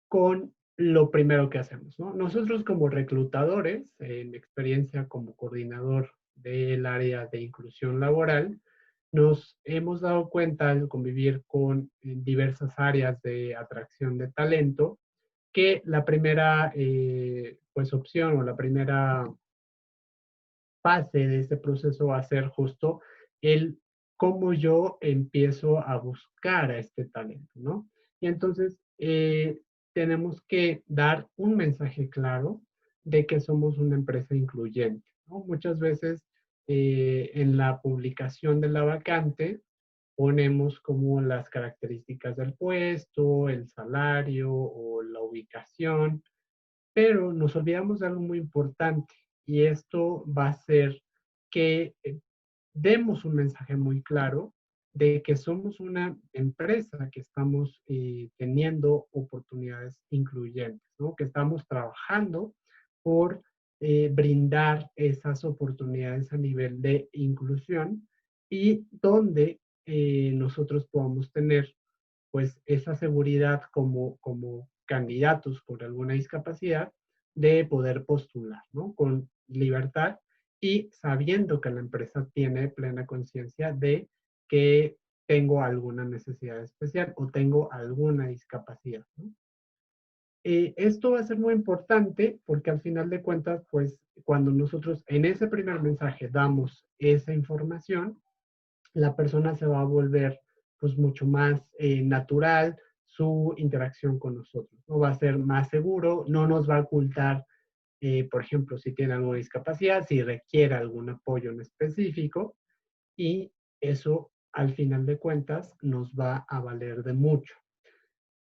con lo primero que hacemos, ¿no? Nosotros como reclutadores, en mi experiencia como coordinador del área de inclusión laboral, nos hemos dado cuenta al convivir con diversas áreas de atracción de talento, que la primera pues opción o la primera fase de este proceso va a ser justo el cómo yo empiezo a buscar a este talento, ¿no? Y entonces tenemos que dar un mensaje claro de que somos una empresa incluyente, ¿no? Muchas veces en la publicación de la vacante ponemos como las características del puesto, el salario o la ubicación, pero nos olvidamos de algo muy importante y esto va a ser que demos un mensaje muy claro de que somos una empresa que estamos teniendo oportunidades incluyentes, ¿no? Que estamos trabajando por brindar esas oportunidades a nivel de inclusión y donde nosotros podamos tener pues esa seguridad como candidatos por alguna discapacidad de poder postular, ¿no? Con libertad y sabiendo que la empresa tiene plena conciencia de que tengo alguna necesidad especial o tengo alguna discapacidad, ¿no? Esto va a ser muy importante porque al final de cuentas, pues cuando nosotros en ese primer mensaje damos esa información, la persona se va a volver pues mucho más natural su interacción con nosotros, ¿no? Va a ser más seguro, no nos va a ocultar, por ejemplo, si tiene alguna discapacidad, si requiere algún apoyo en específico, y eso al final de cuentas nos va a valer de mucho.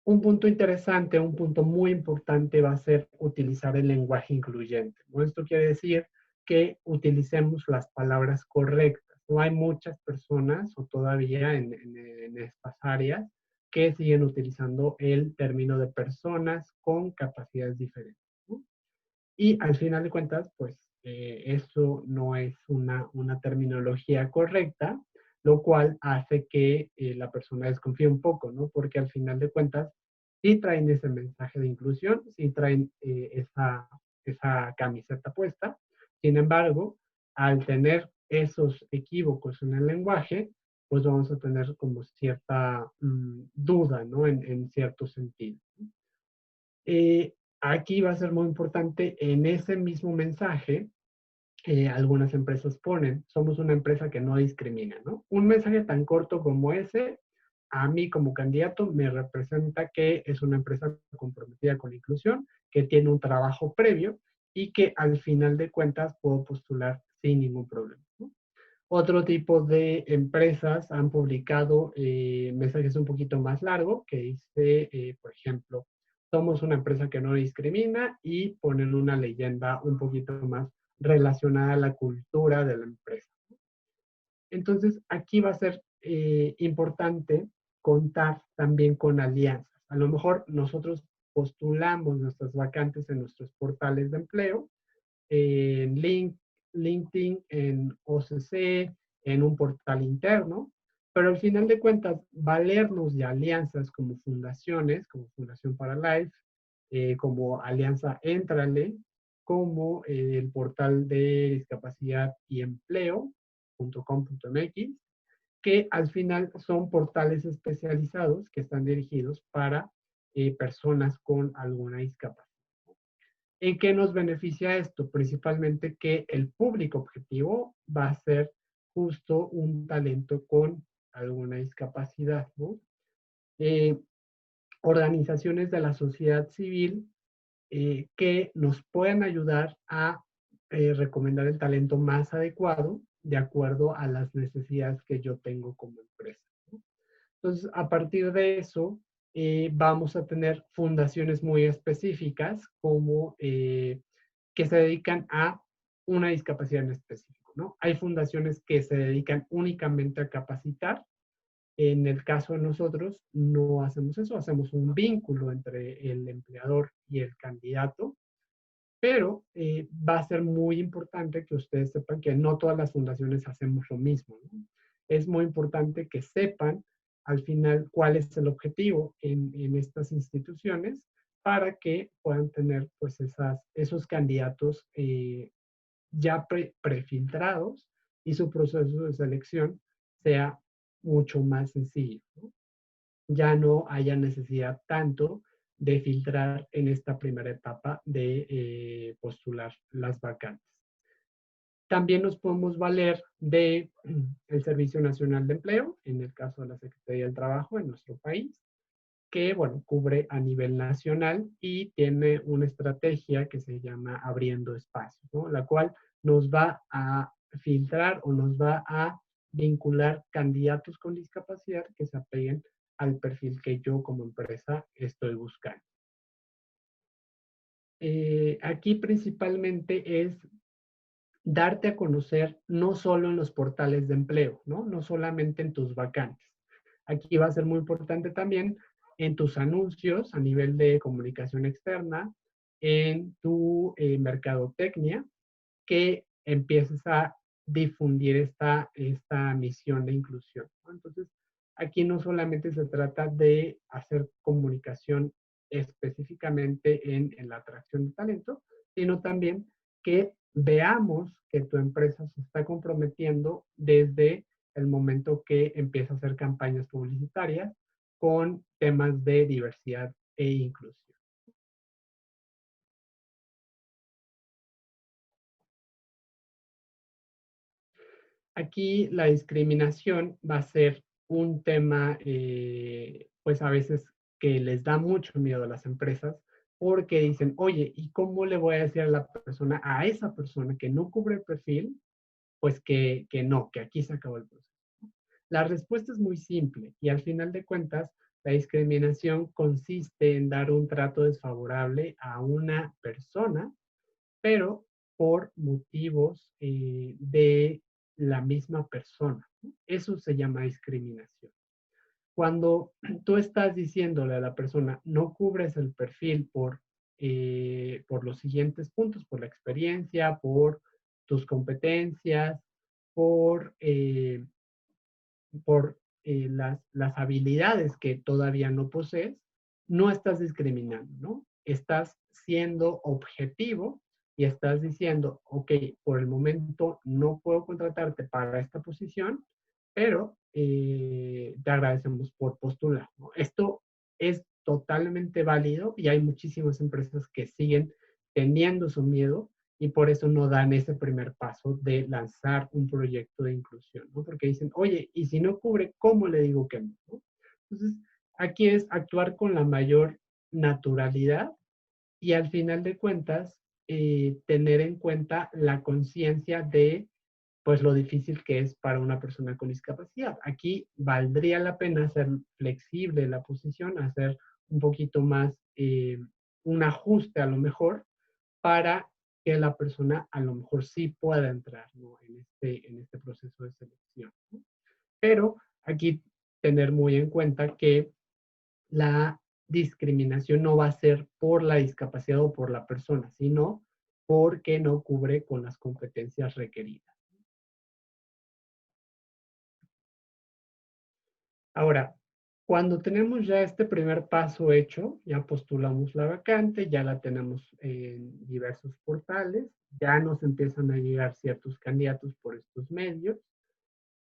Un punto interesante, un punto muy importante va a ser utilizar el lenguaje incluyente, ¿no? Esto quiere decir que utilicemos las palabras correctas. No hay muchas personas, o todavía en estas áreas, que siguen utilizando el término de personas con capacidades diferentes, ¿no? Y al final de cuentas, pues eso no es una terminología correcta, lo cual hace que la persona desconfíe un poco, ¿no? Porque al final de cuentas, sí traen ese mensaje de inclusión, sí traen esa camiseta puesta. Sin embargo, al tener esos equívocos en el lenguaje, pues vamos a tener como cierta duda, ¿no? En cierto sentido. Aquí va a ser muy importante en ese mismo mensaje, algunas empresas ponen, somos una empresa que no discrimina, ¿no? Un mensaje tan corto como ese, a mí como candidato me representa que es una empresa comprometida con la inclusión, que tiene un trabajo previo y que al final de cuentas puedo postular sin ningún problema, ¿no? Otro tipo de empresas han publicado mensajes un poquito más largos que dice, por ejemplo, somos una empresa que no discrimina y ponen una leyenda un poquito más relacionada a la cultura de la empresa. Entonces, aquí va a ser importante contar también con alianzas. A lo mejor nosotros postulamos nuestras vacantes en nuestros portales de empleo, en LinkedIn, en OCC, en un portal interno, pero al final de cuentas, valernos de alianzas como fundaciones, como Fundación para Life, como Alianza Entrale, como el portal de discapacidad y empleo.com.mx, que al final son portales especializados que están dirigidos para personas con alguna discapacidad. ¿En qué nos beneficia esto? Principalmente que el público objetivo va a ser justo un talento con alguna discapacidad, ¿no? Eh, Organizaciones de la sociedad civil que nos pueden ayudar a recomendar el talento más adecuado de acuerdo a las necesidades que yo tengo como empresa, ¿no? Entonces, a partir de eso, vamos a tener fundaciones muy específicas como que se dedican a una discapacidad en específico, ¿no? Hay fundaciones que se dedican únicamente a capacitar. En el caso de nosotros, no hacemos eso, hacemos un vínculo entre el empleador y el candidato, pero va a ser muy importante que ustedes sepan que no todas las fundaciones hacemos lo mismo, ¿no? Es muy importante que sepan al final cuál es el objetivo en estas instituciones para que puedan tener pues esos candidatos ya prefiltrados y su proceso de selección sea mucho más sencillo, ¿no? Ya no haya necesidad tanto de filtrar en esta primera etapa de postular las vacantes. También nos podemos valer de el Servicio Nacional de Empleo, en el caso de la Secretaría del Trabajo en nuestro país, que, bueno, cubre a nivel nacional y tiene una estrategia que se llama Abriendo Espacios, ¿no? La cual nos va a filtrar o nos va a vincular candidatos con discapacidad que se apeguen al perfil que yo como empresa estoy buscando. Aquí principalmente es darte a conocer no solo en los portales de empleo, ¿no? No solamente en tus vacantes. Aquí va a ser muy importante también en tus anuncios a nivel de comunicación externa, en tu mercadotecnia, que empieces a difundir esta misión de inclusión, ¿no? Entonces, aquí no solamente se trata de hacer comunicación específicamente en la atracción de talento, sino también que veamos que tu empresa se está comprometiendo desde el momento que empieza a hacer campañas publicitarias con temas de diversidad e inclusión. Aquí la discriminación va a ser un tema, pues a veces que les da mucho miedo a las empresas porque dicen, oye, ¿y cómo le voy a decir a la persona, a esa persona que no cubre el perfil, pues que no, que aquí se acabó el proceso? La respuesta es muy simple y al final de cuentas, la discriminación consiste en dar un trato desfavorable a una persona, pero por motivos de la misma persona, ¿no? Eso se llama discriminación. Cuando tú estás diciéndole a la persona, no cubres el perfil por los siguientes puntos, por la experiencia, por tus competencias, por las habilidades que todavía no posees, no estás discriminando, ¿no? Estás siendo objetivo y estás diciendo, ok, por el momento no puedo contratarte para esta posición, pero te agradecemos por postular, ¿no? Esto es totalmente válido y hay muchísimas empresas que siguen teniendo su miedo y por eso no dan ese primer paso de lanzar un proyecto de inclusión, ¿no? Porque dicen, oye, y si no cubre, ¿cómo le digo que no? ¿No? Entonces, aquí es actuar con la mayor naturalidad y al final de cuentas, tener en cuenta la conciencia de, pues, lo difícil que es para una persona con discapacidad. Aquí valdría la pena hacer flexible la posición, hacer un poquito más, un ajuste a lo mejor, para que la persona a lo mejor sí pueda entrar, ¿no? En este proceso de selección, ¿no? Pero aquí tener muy en cuenta que la discriminación no va a ser por la discapacidad o por la persona, sino porque no cubre con las competencias requeridas. Ahora, cuando tenemos ya este primer paso hecho, ya postulamos la vacante, ya la tenemos en diversos portales, ya nos empiezan a llegar ciertos candidatos por estos medios,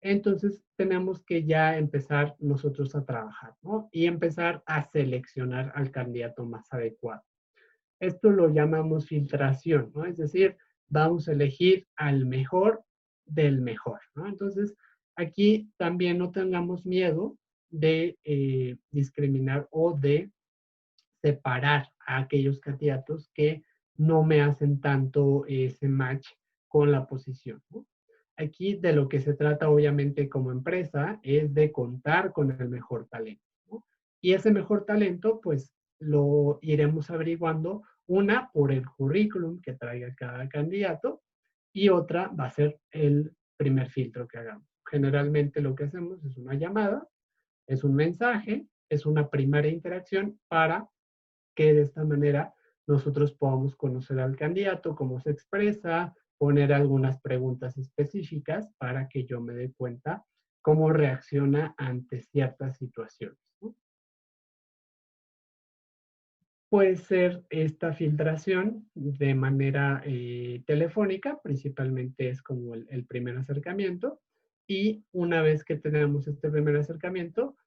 entonces tenemos que ya empezar nosotros a trabajar, ¿no? Y empezar a seleccionar al candidato más adecuado. Esto lo llamamos filtración, ¿no? Es decir, vamos a elegir al mejor del mejor, ¿no? Entonces, aquí también no tengamos miedo de discriminar o de separar a aquellos candidatos que no me hacen tanto ese match con la posición, ¿no? Aquí de lo que se trata obviamente como empresa es de contar con el mejor talento, ¿no? Y ese mejor talento pues lo iremos averiguando, una por el currículum que traiga cada candidato y otra va a ser el primer filtro que hagamos. Generalmente lo que hacemos es una llamada, es un mensaje, es una primera interacción para que de esta manera nosotros podamos conocer al candidato, cómo se expresa, poner algunas preguntas específicas para que yo me dé cuenta cómo reacciona ante ciertas situaciones, ¿no? Puede ser esta filtración de manera telefónica, principalmente es como el primer acercamiento, y una vez que tenemos este primer acercamiento,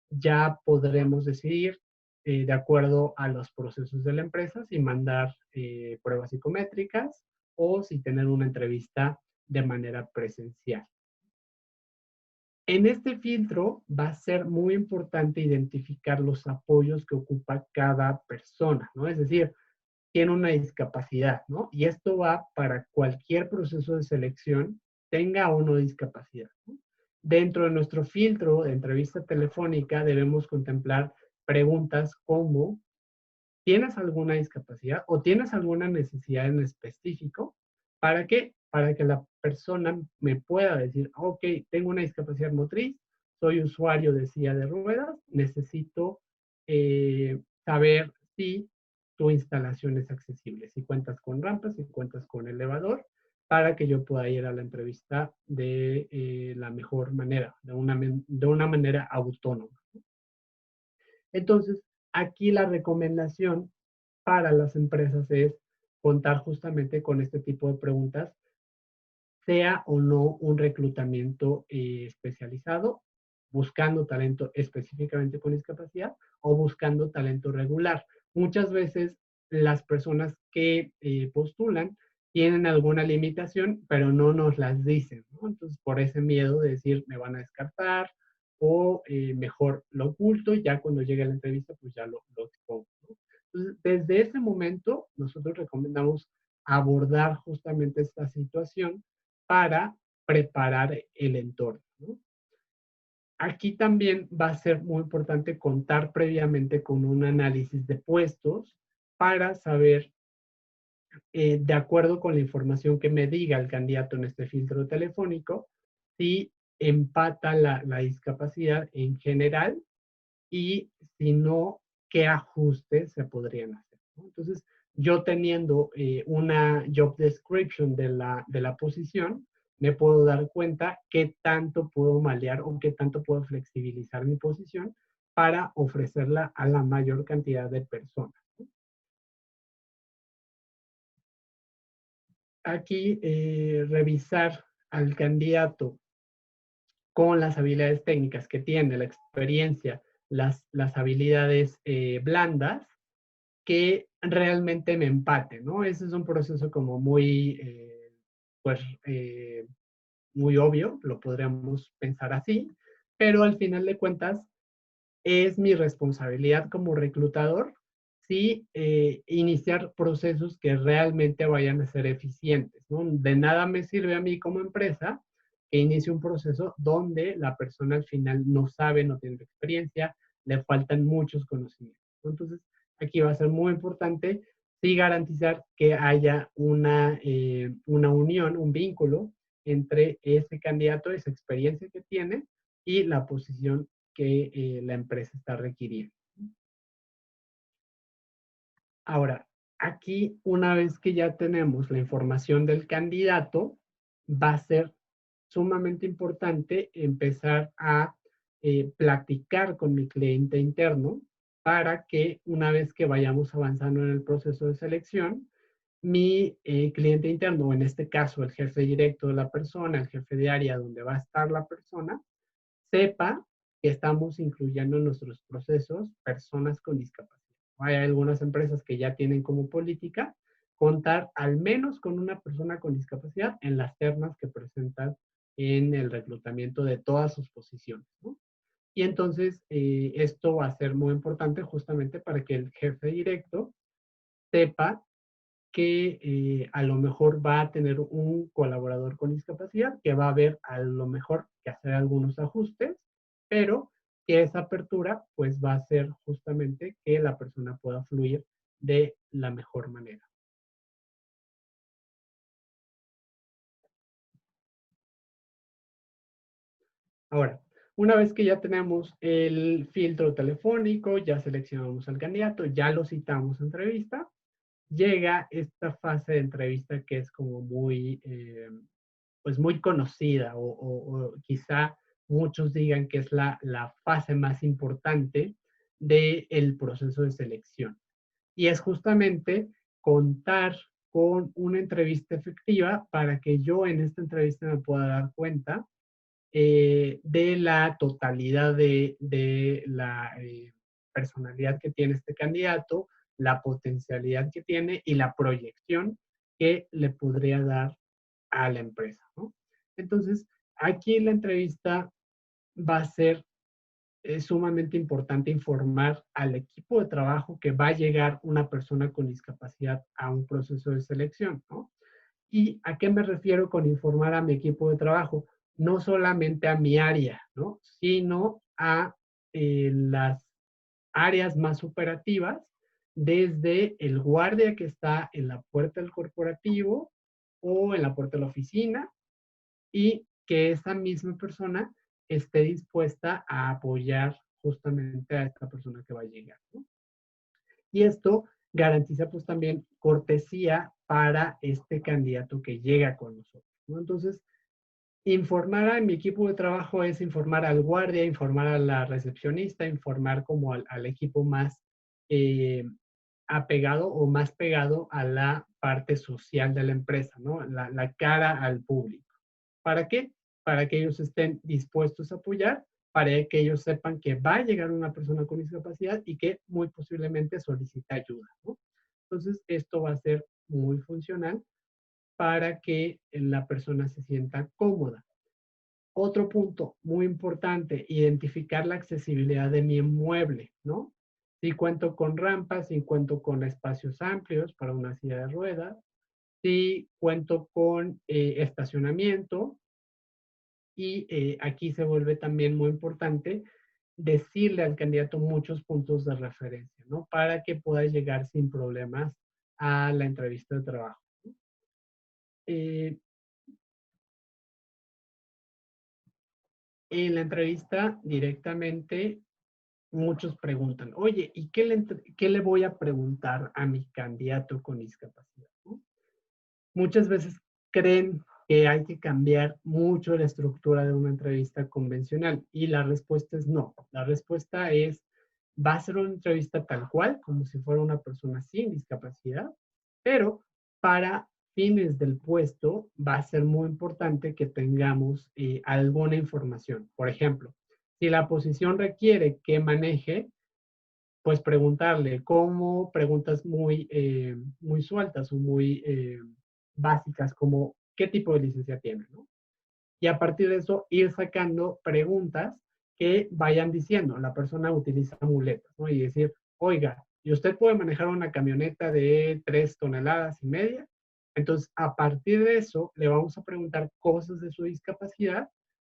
ya podremos decidir, de acuerdo a los procesos de la empresa, si mandar pruebas psicométricas o si tener una entrevista de manera presencial. En este filtro va a ser muy importante identificar los apoyos que ocupa cada persona, ¿no? Es decir, tiene una discapacidad, ¿no? Y esto va para cualquier proceso de selección, tenga o no discapacidad, ¿no? Dentro de nuestro filtro de entrevista telefónica debemos contemplar preguntas como, ¿tienes alguna discapacidad o tienes alguna necesidad en específico? ¿Para qué? Para que la persona me pueda decir, ok, tengo una discapacidad motriz, soy usuario de silla de ruedas, necesito saber si tu instalación es accesible, si cuentas con rampas, si cuentas con elevador, para que yo pueda ir a la entrevista de la mejor manera, de una manera autónoma. Entonces, aquí la recomendación para las empresas es contar justamente con este tipo de preguntas, sea o no un reclutamiento especializado, buscando talento específicamente con discapacidad o buscando talento regular. Muchas veces las personas que postulan tienen alguna limitación, pero no nos las dicen, ¿no? Entonces, por ese miedo de decir, me van a descartar o mejor lo oculto y ya cuando llegue a la entrevista, pues ya lo expongo, ¿no? Entonces, desde ese momento, nosotros recomendamos abordar justamente esta situación para preparar el entorno, ¿no? Aquí también va a ser muy importante contar previamente con un análisis de puestos para saber, de acuerdo con la información que me diga el candidato en este filtro telefónico, si empata la discapacidad en general y si no, qué ajustes se podrían hacer, ¿no? Entonces, yo teniendo una job description de la posición, me puedo dar cuenta qué tanto puedo malear o qué tanto puedo flexibilizar mi posición para ofrecerla a la mayor cantidad de personas. Aquí, revisar al candidato con las habilidades técnicas que tiene, la experiencia, las habilidades blandas, que realmente me empate, ¿no? Ese es un proceso como muy, pues, muy obvio, lo podríamos pensar así, pero al final de cuentas es mi responsabilidad como reclutador, sí, iniciar procesos que realmente vayan a ser eficientes, ¿no? De nada me sirve a mí como empresa que inicie un proceso donde la persona al final no sabe, no tiene experiencia, le faltan muchos conocimientos, ¿no? Entonces, aquí va a ser muy importante sí garantizar que haya una unión, un vínculo entre ese candidato, esa experiencia que tiene y la posición que la empresa está requiriendo. Ahora, aquí una vez que ya tenemos la información del candidato, va a ser sumamente importante empezar a platicar con mi cliente interno para que una vez que vayamos avanzando en el proceso de selección, mi cliente interno, o en este caso el jefe directo de la persona, el jefe de área donde va a estar la persona, sepa que estamos incluyendo en nuestros procesos personas con discapacidad. Hay algunas empresas que ya tienen como política contar al menos con una persona con discapacidad en las ternas que presentan en el reclutamiento de todas sus posiciones, ¿no? Y entonces esto va a ser muy importante justamente para que el jefe directo sepa que a lo mejor va a tener un colaborador con discapacidad que va a ver a lo mejor que hacer algunos ajustes, pero que esa apertura pues va a ser justamente que la persona pueda fluir de la mejor manera. Ahora, una vez que ya tenemos el filtro telefónico, ya seleccionamos al candidato, ya lo citamos a entrevista, llega esta fase de entrevista que es como muy, pues muy conocida o quizá muchos digan que es la fase más importante del proceso de selección. Y es justamente contar con una entrevista efectiva para que yo en esta entrevista me pueda dar cuenta de la totalidad de la personalidad que tiene este candidato, la potencialidad que tiene y la proyección que le podría dar a la empresa, ¿no? Entonces, aquí en la entrevista va a ser sumamente importante informar al equipo de trabajo que va a llegar una persona con discapacidad a un proceso de selección, ¿no? ¿Y a qué me refiero con informar a mi equipo de trabajo? No solamente a mi área, ¿no? Sino a las áreas más operativas, desde el guardia que está en la puerta del corporativo o en la puerta de la oficina, y que esa misma persona esté dispuesta a apoyar justamente a esta persona que va a llegar, ¿no? Y esto garantiza pues también cortesía para este candidato que llega con nosotros, ¿no? Entonces, informar a mi equipo de trabajo es informar al guardia, informar a la recepcionista, informar como al equipo más eh, apegado o más pegado a la parte social de la empresa, ¿no? La cara al público. ¿Para qué? Para que ellos estén dispuestos a apoyar, para que ellos sepan que va a llegar una persona con discapacidad y que muy posiblemente solicita ayuda, ¿no? Entonces, esto va a ser muy funcional para que la persona se sienta cómoda. Otro punto muy importante, identificar la accesibilidad de mi inmueble, ¿no? Si cuento con rampas, si cuento con espacios amplios para una silla de ruedas, si cuento con estacionamiento, y aquí se vuelve también muy importante decirle al candidato muchos puntos de referencia, ¿no? Para que pueda llegar sin problemas a la entrevista de trabajo. Eh, en la entrevista directamente muchos preguntan, oye, ¿y qué le voy a preguntar a mi candidato con discapacidad? ¿No? Muchas veces creen que hay que cambiar mucho la estructura de una entrevista convencional y la respuesta es no. La respuesta es, va a ser una entrevista tal cual, como si fuera una persona sin discapacidad, pero para fines del puesto va a ser muy importante que tengamos alguna información. Por ejemplo, si la posición requiere que maneje, pues preguntarle cómo preguntas muy sueltas o muy básicas, como qué tipo de licencia tiene, ¿no? Y a partir de eso ir sacando preguntas que vayan diciendo, la persona utiliza muletas, ¿no? Y decir, oiga, ¿y usted puede manejar una camioneta de 3,5 toneladas? Entonces, a partir de eso, le vamos a preguntar cosas de su discapacidad,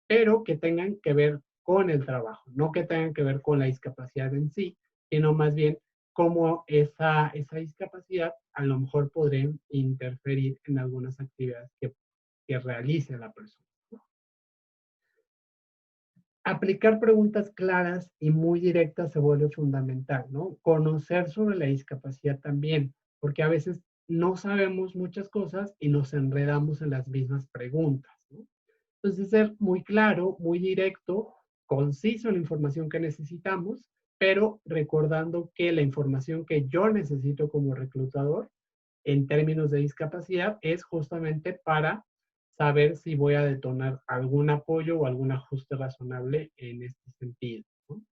pero que tengan que ver con el trabajo, no que tengan que ver con la discapacidad en sí, sino más bien cómo esa discapacidad a lo mejor podría interferir en algunas actividades que realice la persona. Aplicar preguntas claras y muy directas se vuelve fundamental, ¿no? Conocer sobre la discapacidad también, porque a veces no sabemos muchas cosas y nos enredamos en las mismas preguntas, ¿no? Entonces, ser muy claro, muy directo, conciso en la información que necesitamos, pero recordando que la información que yo necesito como reclutador en términos de discapacidad es justamente para saber si voy a detonar algún apoyo o algún ajuste razonable en este sentido, ¿no?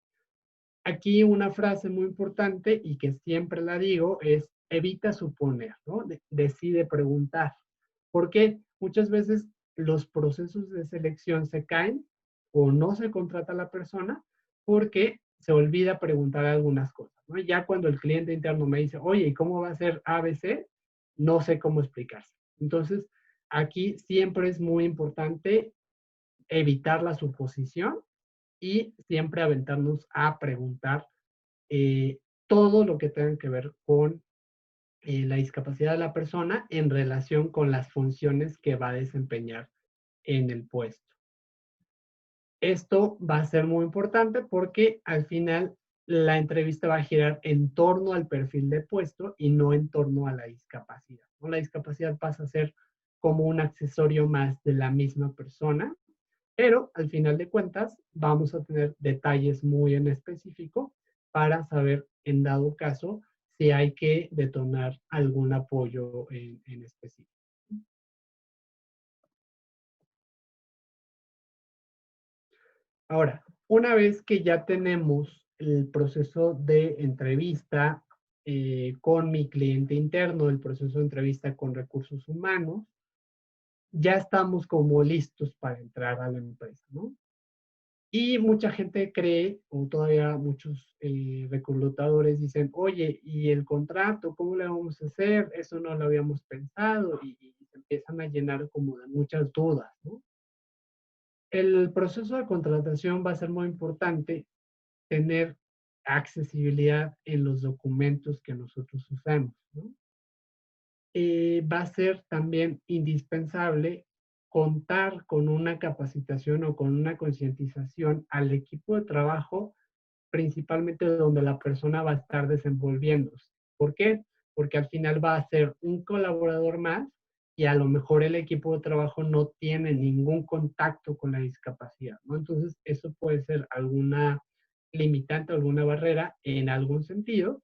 Aquí una frase muy importante y que siempre la digo es evita suponer, ¿no? Decide preguntar. Porque muchas veces los procesos de selección se caen o no se contrata a la persona porque se olvida preguntar algunas cosas, ¿no? Ya cuando el cliente interno me dice, oye, ¿y cómo va a ser ABC? No sé cómo explicarse. Entonces, aquí siempre es muy importante evitar la suposición y siempre aventarnos a preguntar eh, todo lo que tenga que ver con la discapacidad de la persona en relación con las funciones que va a desempeñar en el puesto. Esto va a ser muy importante porque al final la entrevista va a girar en torno al perfil de puesto y no en torno a la discapacidad, ¿no? La discapacidad pasa a ser como un accesorio más de la misma persona, pero al final de cuentas vamos a tener detalles muy en específico para saber, en dado caso, si hay que detonar algún apoyo en específico. Ahora, una vez que ya tenemos el proceso de entrevista con mi cliente interno, el proceso de entrevista con recursos humanos, ya estamos como listos para entrar a la empresa, ¿no? Y mucha gente cree, o todavía muchos reclutadores dicen, oye, ¿y el contrato? ¿Cómo le vamos a hacer? Eso no lo habíamos pensado y se empiezan a llenar como de muchas dudas, ¿no? El proceso de contratación va a ser muy importante tener accesibilidad en los documentos que nosotros usamos, ¿no? Va a ser también indispensable contar con una capacitación o con una concientización al equipo de trabajo, principalmente donde la persona va a estar desenvolviéndose. ¿Por qué? Porque al final va a ser un colaborador más y a lo mejor el equipo de trabajo no tiene ningún contacto con la discapacidad, ¿no? Entonces, eso puede ser alguna limitante, alguna barrera en algún sentido.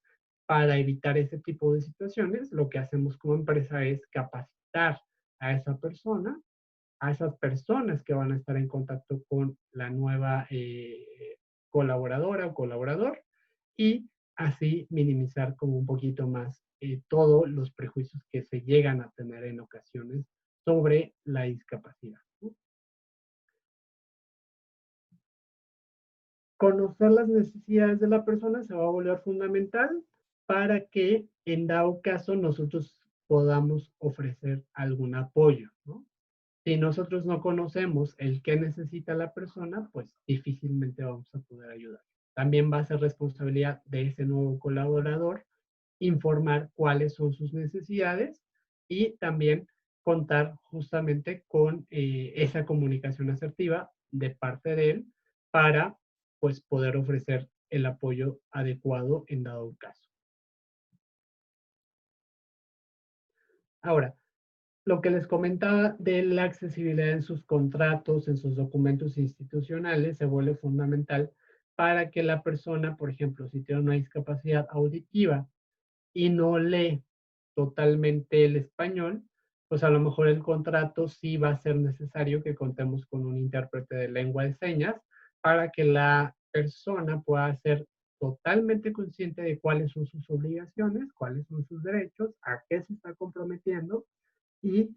Para evitar ese tipo de situaciones, lo que hacemos como empresa es capacitar a esa persona, a esas personas que van a estar en contacto con la nueva colaboradora o colaborador y así minimizar como un poquito más todos los prejuicios que se llegan a tener en ocasiones sobre la discapacidad, ¿no? Conocer las necesidades de la persona se va a volver fundamental para que en dado caso nosotros podamos ofrecer algún apoyo, ¿no? Si nosotros no conocemos el qué necesita la persona, pues difícilmente vamos a poder ayudar. También va a ser responsabilidad de ese nuevo colaborador informar cuáles son sus necesidades y también contar justamente con esa comunicación asertiva de parte de él para pues poder ofrecer el apoyo adecuado en dado caso. Ahora, lo que les comentaba de la accesibilidad en sus contratos, en sus documentos institucionales, se vuelve fundamental para que la persona, por ejemplo, si tiene una discapacidad auditiva y no lee totalmente el español, pues a lo mejor el contrato sí va a ser necesario que contemos con un intérprete de lengua de señas para que la persona pueda ser totalmente consciente de cuáles son sus obligaciones, cuáles son sus derechos, a qué se está comprometiendo y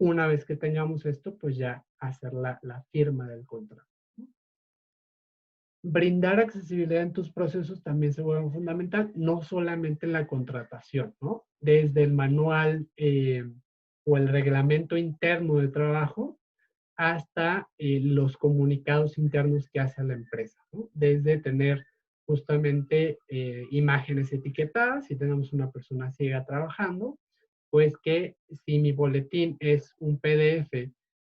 una vez que tengamos esto, pues ya hacer la firma del contrato. Brindar accesibilidad en tus procesos también se vuelve fundamental, no solamente en la contratación, ¿no? Desde el manual o el reglamento interno de trabajo hasta los comunicados internos que hace la empresa, ¿no? Desde tener justamente imágenes etiquetadas, si tenemos una persona ciega trabajando, pues que si mi boletín es un PDF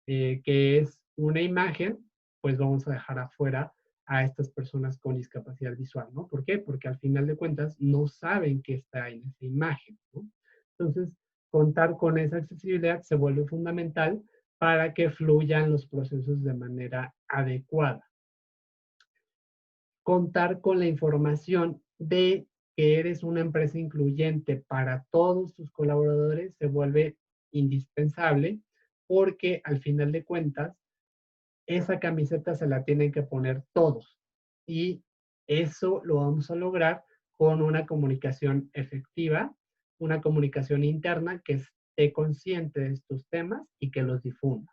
que es una imagen, pues vamos a dejar afuera a estas personas con discapacidad visual, ¿no? ¿Por qué? Porque al final de cuentas no saben qué está en esa imagen, ¿no? Entonces, contar con esa accesibilidad se vuelve fundamental para que fluyan los procesos de manera adecuada. Contar con la información de que eres una empresa incluyente para todos tus colaboradores se vuelve indispensable porque al final de cuentas esa camiseta se la tienen que poner todos y eso lo vamos a lograr con una comunicación efectiva, una comunicación interna que esté consciente de estos temas y que los difunda.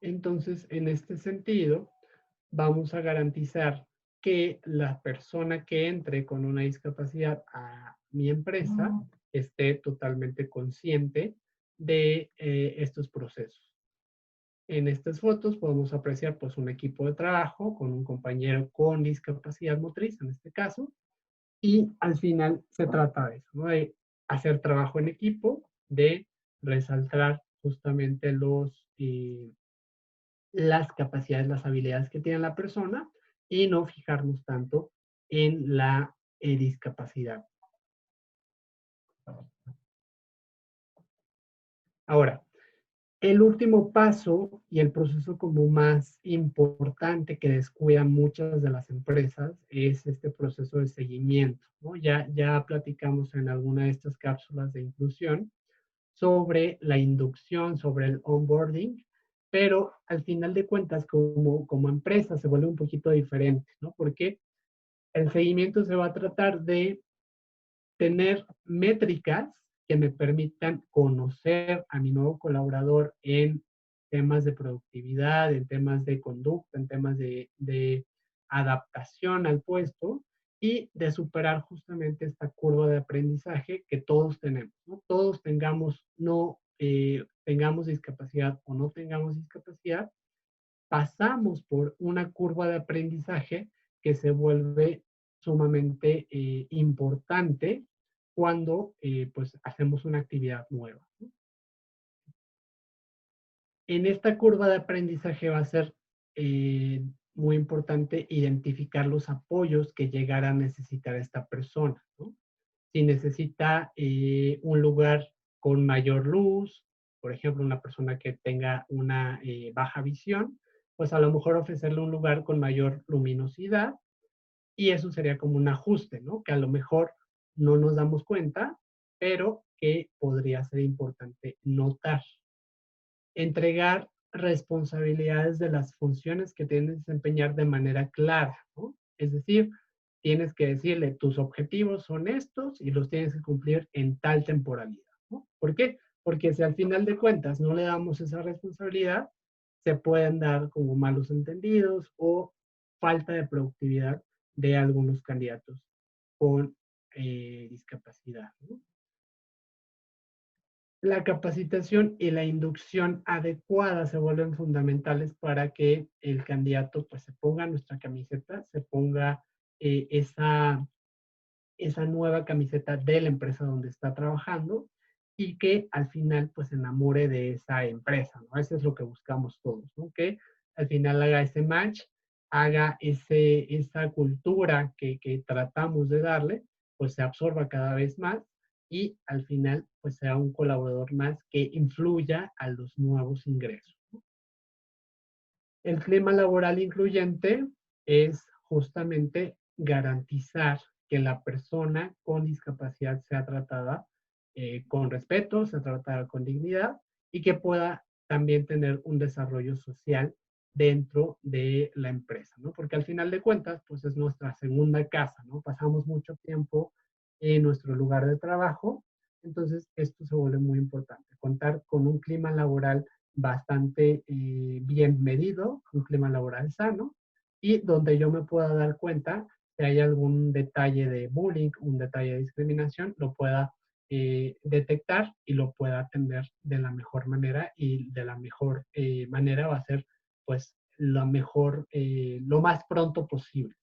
Entonces, en este sentido, vamos a garantizar que la persona que entre con una discapacidad a mi empresa esté totalmente consciente de estos procesos. En estas fotos podemos apreciar pues un equipo de trabajo con un compañero con discapacidad motriz, en este caso, y al final se trata de eso, ¿no? De hacer trabajo en equipo, de resaltar justamente las capacidades, las habilidades que tiene la persona y no fijarnos tanto en la discapacidad. Ahora, el último paso y el proceso como más importante que descuidan muchas de las empresas es este proceso de seguimiento, ¿no? Ya platicamos en alguna de estas cápsulas de inclusión sobre la inducción, sobre el onboarding, pero al final de cuentas como empresa se vuelve un poquito diferente, ¿no? Porque el seguimiento se va a tratar de tener métricas que me permitan conocer a mi nuevo colaborador en temas de productividad, en temas de conducta, en temas de adaptación al puesto y de superar justamente esta curva de aprendizaje que todos tenemos, ¿no? Todos tengamos, no tengamos discapacidad o no tengamos discapacidad, pasamos por una curva de aprendizaje que se vuelve sumamente importante cuando pues hacemos una actividad nueva. En esta curva de aprendizaje va a ser eh, muy importante identificar los apoyos que llegará a necesitar esta persona, ¿no? Si necesita un lugar con mayor luz, por ejemplo, una persona que tenga una baja visión, pues a lo mejor ofrecerle un lugar con mayor luminosidad y eso sería como un ajuste, ¿no? Que a lo mejor no nos damos cuenta, pero que podría ser importante notar. Entregar responsabilidades de las funciones que tienes que desempeñar de manera clara, ¿no? Es decir, tienes que decirle, tus objetivos son estos y los tienes que cumplir en tal temporalidad, ¿no? ¿Por qué? Porque si al final de cuentas no le damos esa responsabilidad, se pueden dar como malos entendidos o falta de productividad de algunos candidatos con discapacidad, ¿no? La capacitación y la inducción adecuada se vuelven fundamentales para que el candidato pues se ponga nuestra camiseta, se ponga esa nueva camiseta de la empresa donde está trabajando y que al final pues se enamore de esa empresa, ¿no? Eso es lo que buscamos todos, ¿no? Que al final haga ese match, haga esa cultura que tratamos de darle, pues se absorba cada vez más y al final pues sea un colaborador más que influya a los nuevos ingresos. El clima laboral incluyente es justamente garantizar que la persona con discapacidad sea tratada con respeto, sea tratada con dignidad y que pueda también tener un desarrollo social dentro de la empresa, ¿no? Porque al final de cuentas, pues es nuestra segunda casa, ¿no? Pasamos mucho tiempo en nuestro lugar de trabajo, entonces esto se vuelve muy importante, contar con un clima laboral bastante bien medido, un clima laboral sano, y donde yo me pueda dar cuenta si hay algún detalle de bullying, un detalle de discriminación, lo pueda detectar y lo pueda atender de la mejor manera y de la mejor manera va a ser pues lo mejor, lo más pronto posible.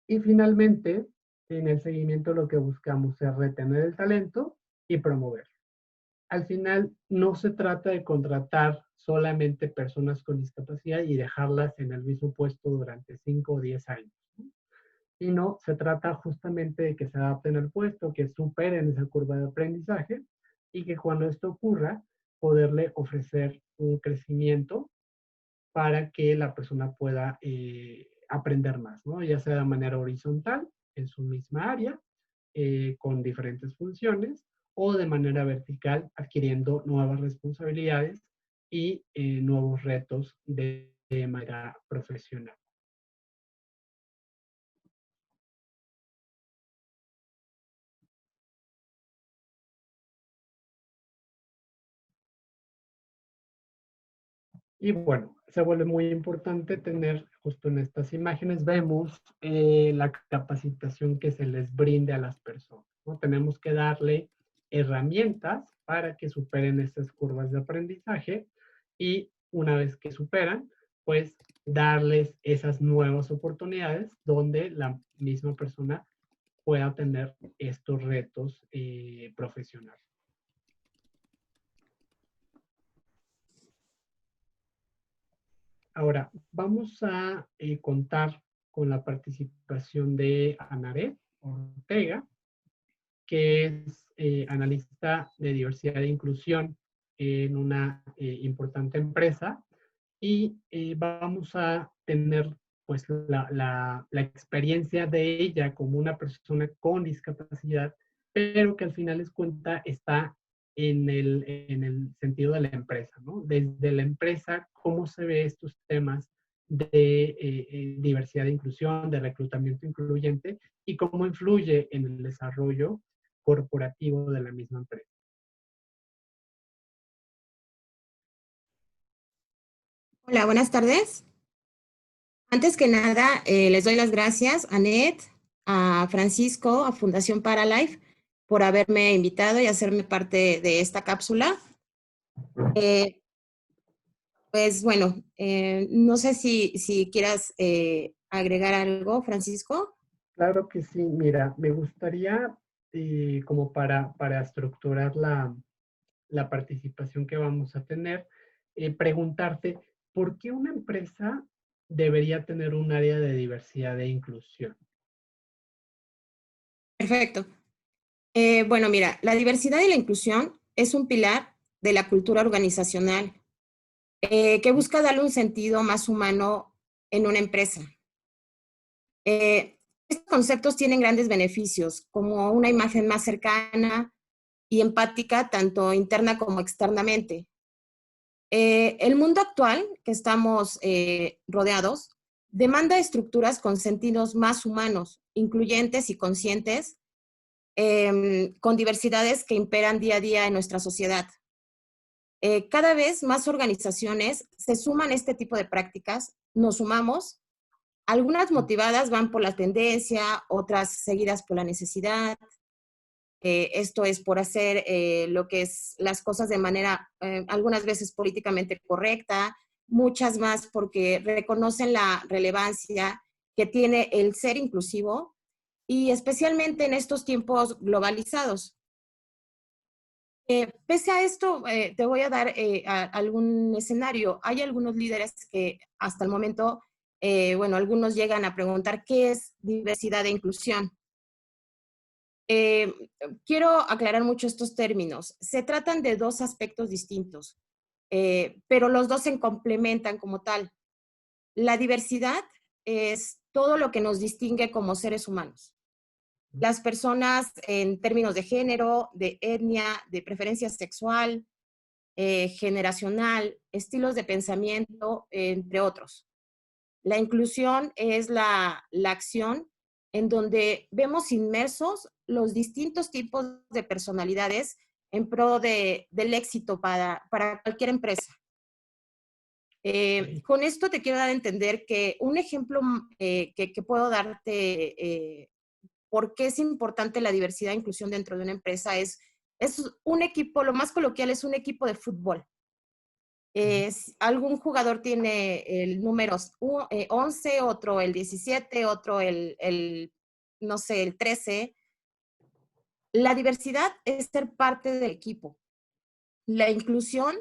Y finalmente, en el seguimiento lo que buscamos es retener el talento y promoverlo. Al final no se trata de contratar solamente personas con discapacidad y dejarlas en el mismo puesto durante 5 o 10 años, ¿no? Sino se trata justamente de que se adapten al puesto, que superen esa curva de aprendizaje y que cuando esto ocurra, poderle ofrecer un crecimiento para que la persona pueda aprender más, ¿no? Ya sea de manera horizontal en su misma área, con diferentes funciones, o de manera vertical adquiriendo nuevas responsabilidades y nuevos retos de manera profesional. Y bueno, se vuelve muy importante tener justo en estas imágenes, vemos la capacitación que se les brinde a las personas, ¿no? Tenemos que darle herramientas para que superen estas curvas de aprendizaje y una vez que superan, pues darles esas nuevas oportunidades donde la misma persona pueda tener estos retos profesionales. Ahora, vamos a contar con la participación de Anaret Ortega, que es analista de diversidad e inclusión en una importante empresa. Y vamos a tener pues la experiencia de ella como una persona con discapacidad, pero que al final es cuenta está en el sentido de la empresa, ¿no? Desde la empresa, cómo se ve estos temas de diversidad e inclusión, de reclutamiento incluyente y cómo influye en el desarrollo corporativo de la misma empresa. Hola, buenas tardes. Antes que nada, les doy las gracias a Net, a Francisco, a Fundación Paralife, por haberme invitado y hacerme parte de esta cápsula. Eh, pues bueno, no sé si quieras agregar algo, Francisco. Claro que sí, mira, me gustaría, como para estructurar la participación que vamos a tener, preguntarte, ¿por qué una empresa debería tener un área de diversidad e inclusión? Perfecto. Bueno, mira, la diversidad y la inclusión es un pilar de la cultura organizacional que busca darle un sentido más humano en una empresa. Estos conceptos tienen grandes beneficios, como una imagen más cercana y empática, tanto interna como externamente. El mundo actual que estamos rodeados demanda estructuras con sentidos más humanos, incluyentes y conscientes, con diversidades que imperan día a día en nuestra sociedad. Cada vez más organizaciones se suman a este tipo de prácticas, nos sumamos. Algunas motivadas van por la tendencia, otras seguidas por la necesidad. Esto es por hacer lo que es las cosas de manera algunas veces políticamente correcta, muchas más porque reconocen la relevancia que tiene el ser inclusivo y especialmente en estos tiempos globalizados. Pese a esto, te voy a dar algún escenario. Hay algunos líderes que hasta el momento, bueno, algunos llegan a preguntar qué es diversidad e inclusión. Eh, Quiero aclarar mucho estos términos. Se tratan de dos aspectos distintos, pero los dos se complementan como tal. La diversidad es todo lo que nos distingue como seres humanos. Las personas en términos de género, de etnia, de preferencia sexual, generacional, estilos de pensamiento, entre otros. La inclusión es la acción en donde vemos inmersos los distintos tipos de personalidades en pro del éxito para cualquier empresa. Ok. Con esto te quiero dar a entender que un ejemplo que puedo darte por qué es importante la diversidad e inclusión dentro de una empresa es un equipo, lo más coloquial es un equipo de fútbol. Algún jugador tiene el número 11, otro el 17, otro no sé, el 13. La diversidad es ser parte del equipo. La inclusión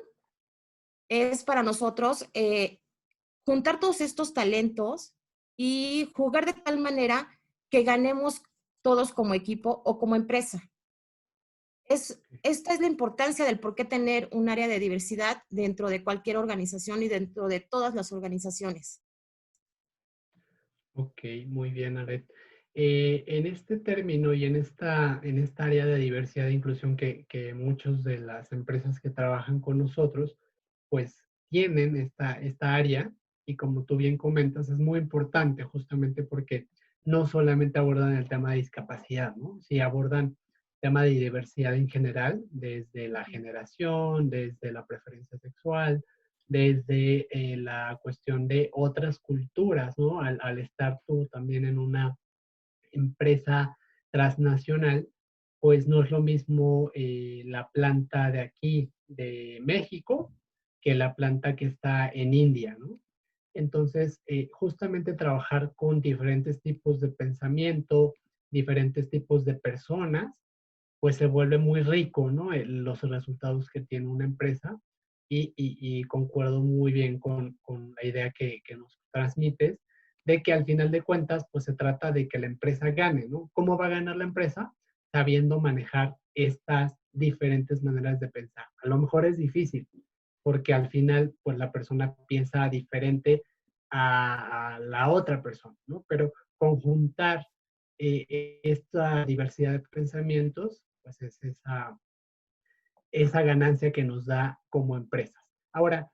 es para nosotros juntar todos estos talentos y jugar de tal manera que ganemos todos como equipo o como empresa. Esta es la importancia del por qué tener un área de diversidad dentro de cualquier organización y dentro de todas las organizaciones. Ok, muy bien, Aret. En este término y en esta área de diversidad e inclusión que muchas de las empresas que trabajan con nosotros, pues tienen esta área y como tú bien comentas, es muy importante justamente porque no solamente abordan el tema de discapacidad, ¿no? Sí abordan tema de diversidad en general, desde la generación, desde la preferencia sexual, desde la cuestión de otras culturas, ¿no? Al estar tú también en una empresa transnacional, pues no es lo mismo la planta de aquí, de México, que la planta que está en India, ¿no? Entonces, justamente trabajar con diferentes tipos de pensamiento, diferentes tipos de personas, pues se vuelve muy rico, ¿no? Los resultados que tiene una empresa y concuerdo muy bien con la idea que nos transmites de que al final de cuentas, pues se trata de que la empresa gane, ¿no? ¿Cómo va a ganar la empresa? Sabiendo manejar estas diferentes maneras de pensar. A lo mejor es difícil, porque al final, pues la persona piensa diferente a la otra persona, ¿no? Pero conjuntar esta diversidad de pensamientos, pues es esa ganancia que nos da como empresas. Ahora,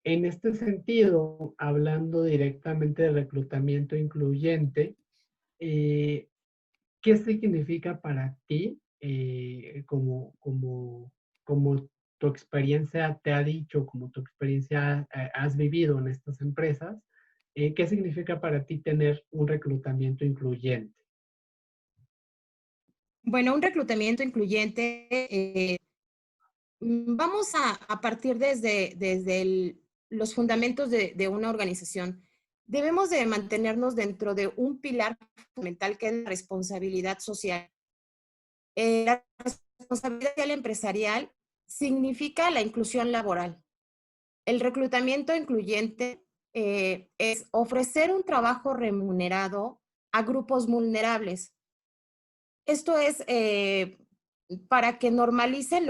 en este sentido, hablando directamente de reclutamiento incluyente, eh, ¿qué significa para ti como tu experiencia te ha dicho, como tu experiencia has vivido en estas empresas? ¿Qué significa para ti tener un reclutamiento incluyente? Bueno, un reclutamiento incluyente, vamos a partir desde los fundamentos de una organización. Debemos de mantenernos dentro de un pilar fundamental que es la responsabilidad social. La responsabilidad social empresarial significa la inclusión laboral. El reclutamiento incluyente es ofrecer un trabajo remunerado a grupos vulnerables. Esto es para que normalicen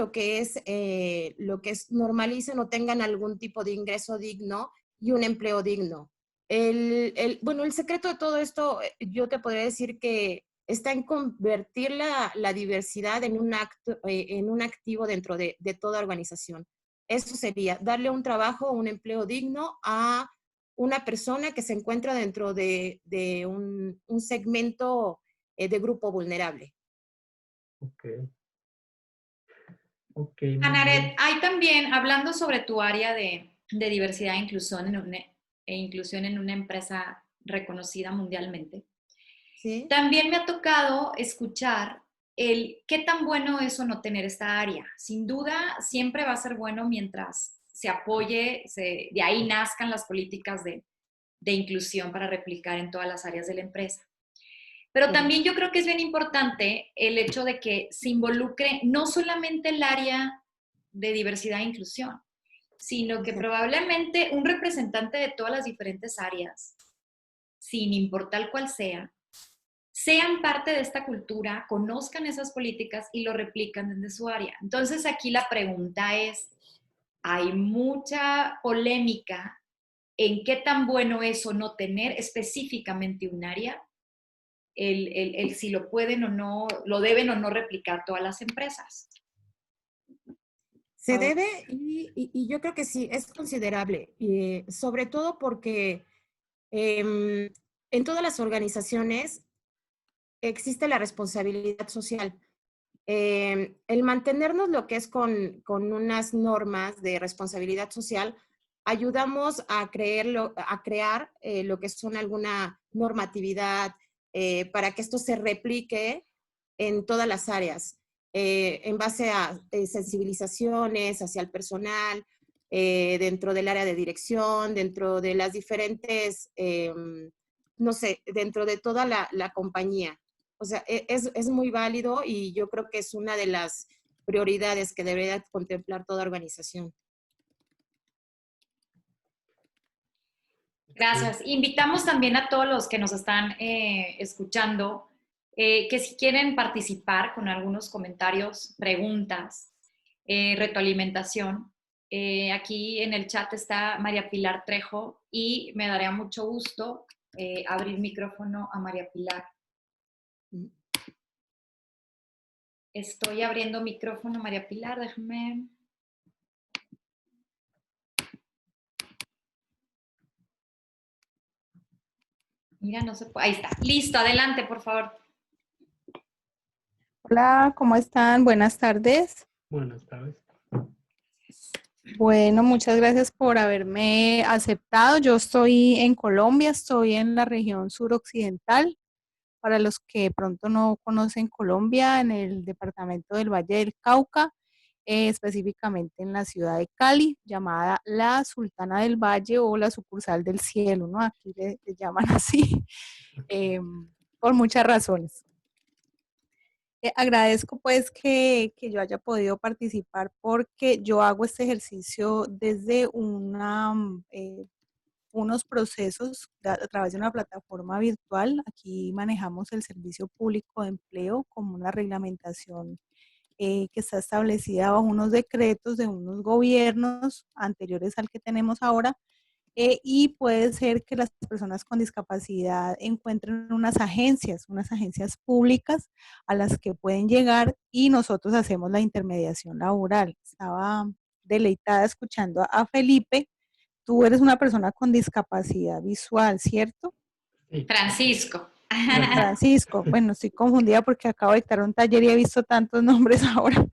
normalicen o tengan algún tipo de ingreso digno y un empleo digno. Bueno, el secreto de todo esto, yo te podría decir que está en convertir la diversidad en un activo dentro de toda organización. Eso sería darle un trabajo, un empleo digno a una persona que se encuentra dentro de un segmento de grupo vulnerable. Ok, ok, muy Anaret, bien. hay también, hablando sobre tu área de diversidad e inclusión en una empresa reconocida mundialmente, ¿Sí? también me ha tocado escuchar el qué tan bueno es o no tener esta área. Sin duda, siempre va a ser bueno mientras se apoye, de ahí nazcan las políticas de inclusión para replicar en todas las áreas de la empresa. Pero también yo creo que es bien importante el hecho de que se involucre no solamente el área de diversidad e inclusión, sino que probablemente un representante de todas las diferentes áreas, sin importar cuál sea, sean parte de esta cultura, conozcan esas políticas y lo replican desde su área. Entonces aquí la pregunta es, hay mucha polémica en qué tan bueno es o no tener específicamente un área, el si lo pueden o no, lo deben o no replicar todas las empresas. Se debe y yo creo que sí, es considerable, sobre todo porque en todas las organizaciones existe la responsabilidad social. El mantenernos lo que es con unas normas de responsabilidad social, ayudamos a crear lo que son alguna normatividad para que esto se replique en todas las áreas, en base a sensibilizaciones hacia el personal, dentro del área de dirección, dentro de las diferentes, no sé, dentro de toda la compañía. O sea, es muy válido y yo creo que es una de las prioridades que debería contemplar toda organización. Gracias. Invitamos también a todos los que nos están escuchando que si quieren participar con algunos comentarios, preguntas, retroalimentación, aquí en el chat está María Pilar Trejo y me daría mucho gusto abrir micrófono a María Pilar. Estoy abriendo micrófono, María Pilar, déjame. Mira, no se puede. Ahí está. Listo, adelante, por favor. Hola, ¿cómo están? Buenas tardes. Buenas tardes. Bueno, muchas gracias por haberme aceptado. Yo estoy en Colombia, estoy en la región suroccidental. Para los que pronto no conocen Colombia, en el departamento del Valle del Cauca, específicamente en la ciudad de Cali, llamada la Sultana del Valle o la sucursal del cielo, ¿no? Aquí le llaman así, por muchas razones. Agradezco pues que yo haya podido participar porque yo hago este ejercicio desde una unos procesos a través de una plataforma virtual. Aquí manejamos el servicio público de empleo como una reglamentación que está establecida bajo unos decretos de unos gobiernos anteriores al que tenemos ahora, y puede ser que las personas con discapacidad encuentren unas agencias públicas a las que pueden llegar y nosotros hacemos la intermediación laboral. Estaba deleitada escuchando a Felipe. Tú eres una persona con discapacidad visual, ¿cierto? Sí, Francisco. Francisco, bueno, estoy confundida porque acabo de dictar un taller y he visto tantos nombres ahora.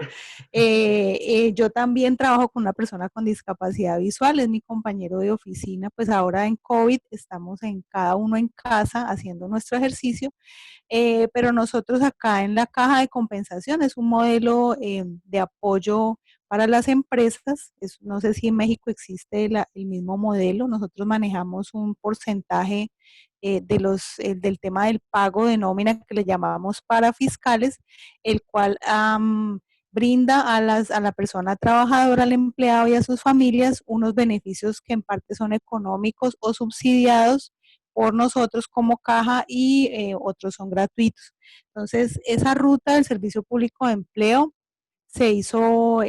Yo también trabajo con una persona con discapacidad visual, es mi compañero de oficina, pues ahora en COVID estamos en cada uno en casa haciendo nuestro ejercicio, pero nosotros acá en la caja de compensación es un modelo de apoyo para las empresas. No sé si en México existe el mismo modelo. Nosotros manejamos un porcentaje del tema del pago de nómina que le llamamos parafiscales, el cual brinda a la persona trabajadora, al empleado y a sus familias unos beneficios que en parte son económicos o subsidiados por nosotros como caja, y otros son gratuitos. Entonces, esa ruta del Servicio Público de Empleo se hizo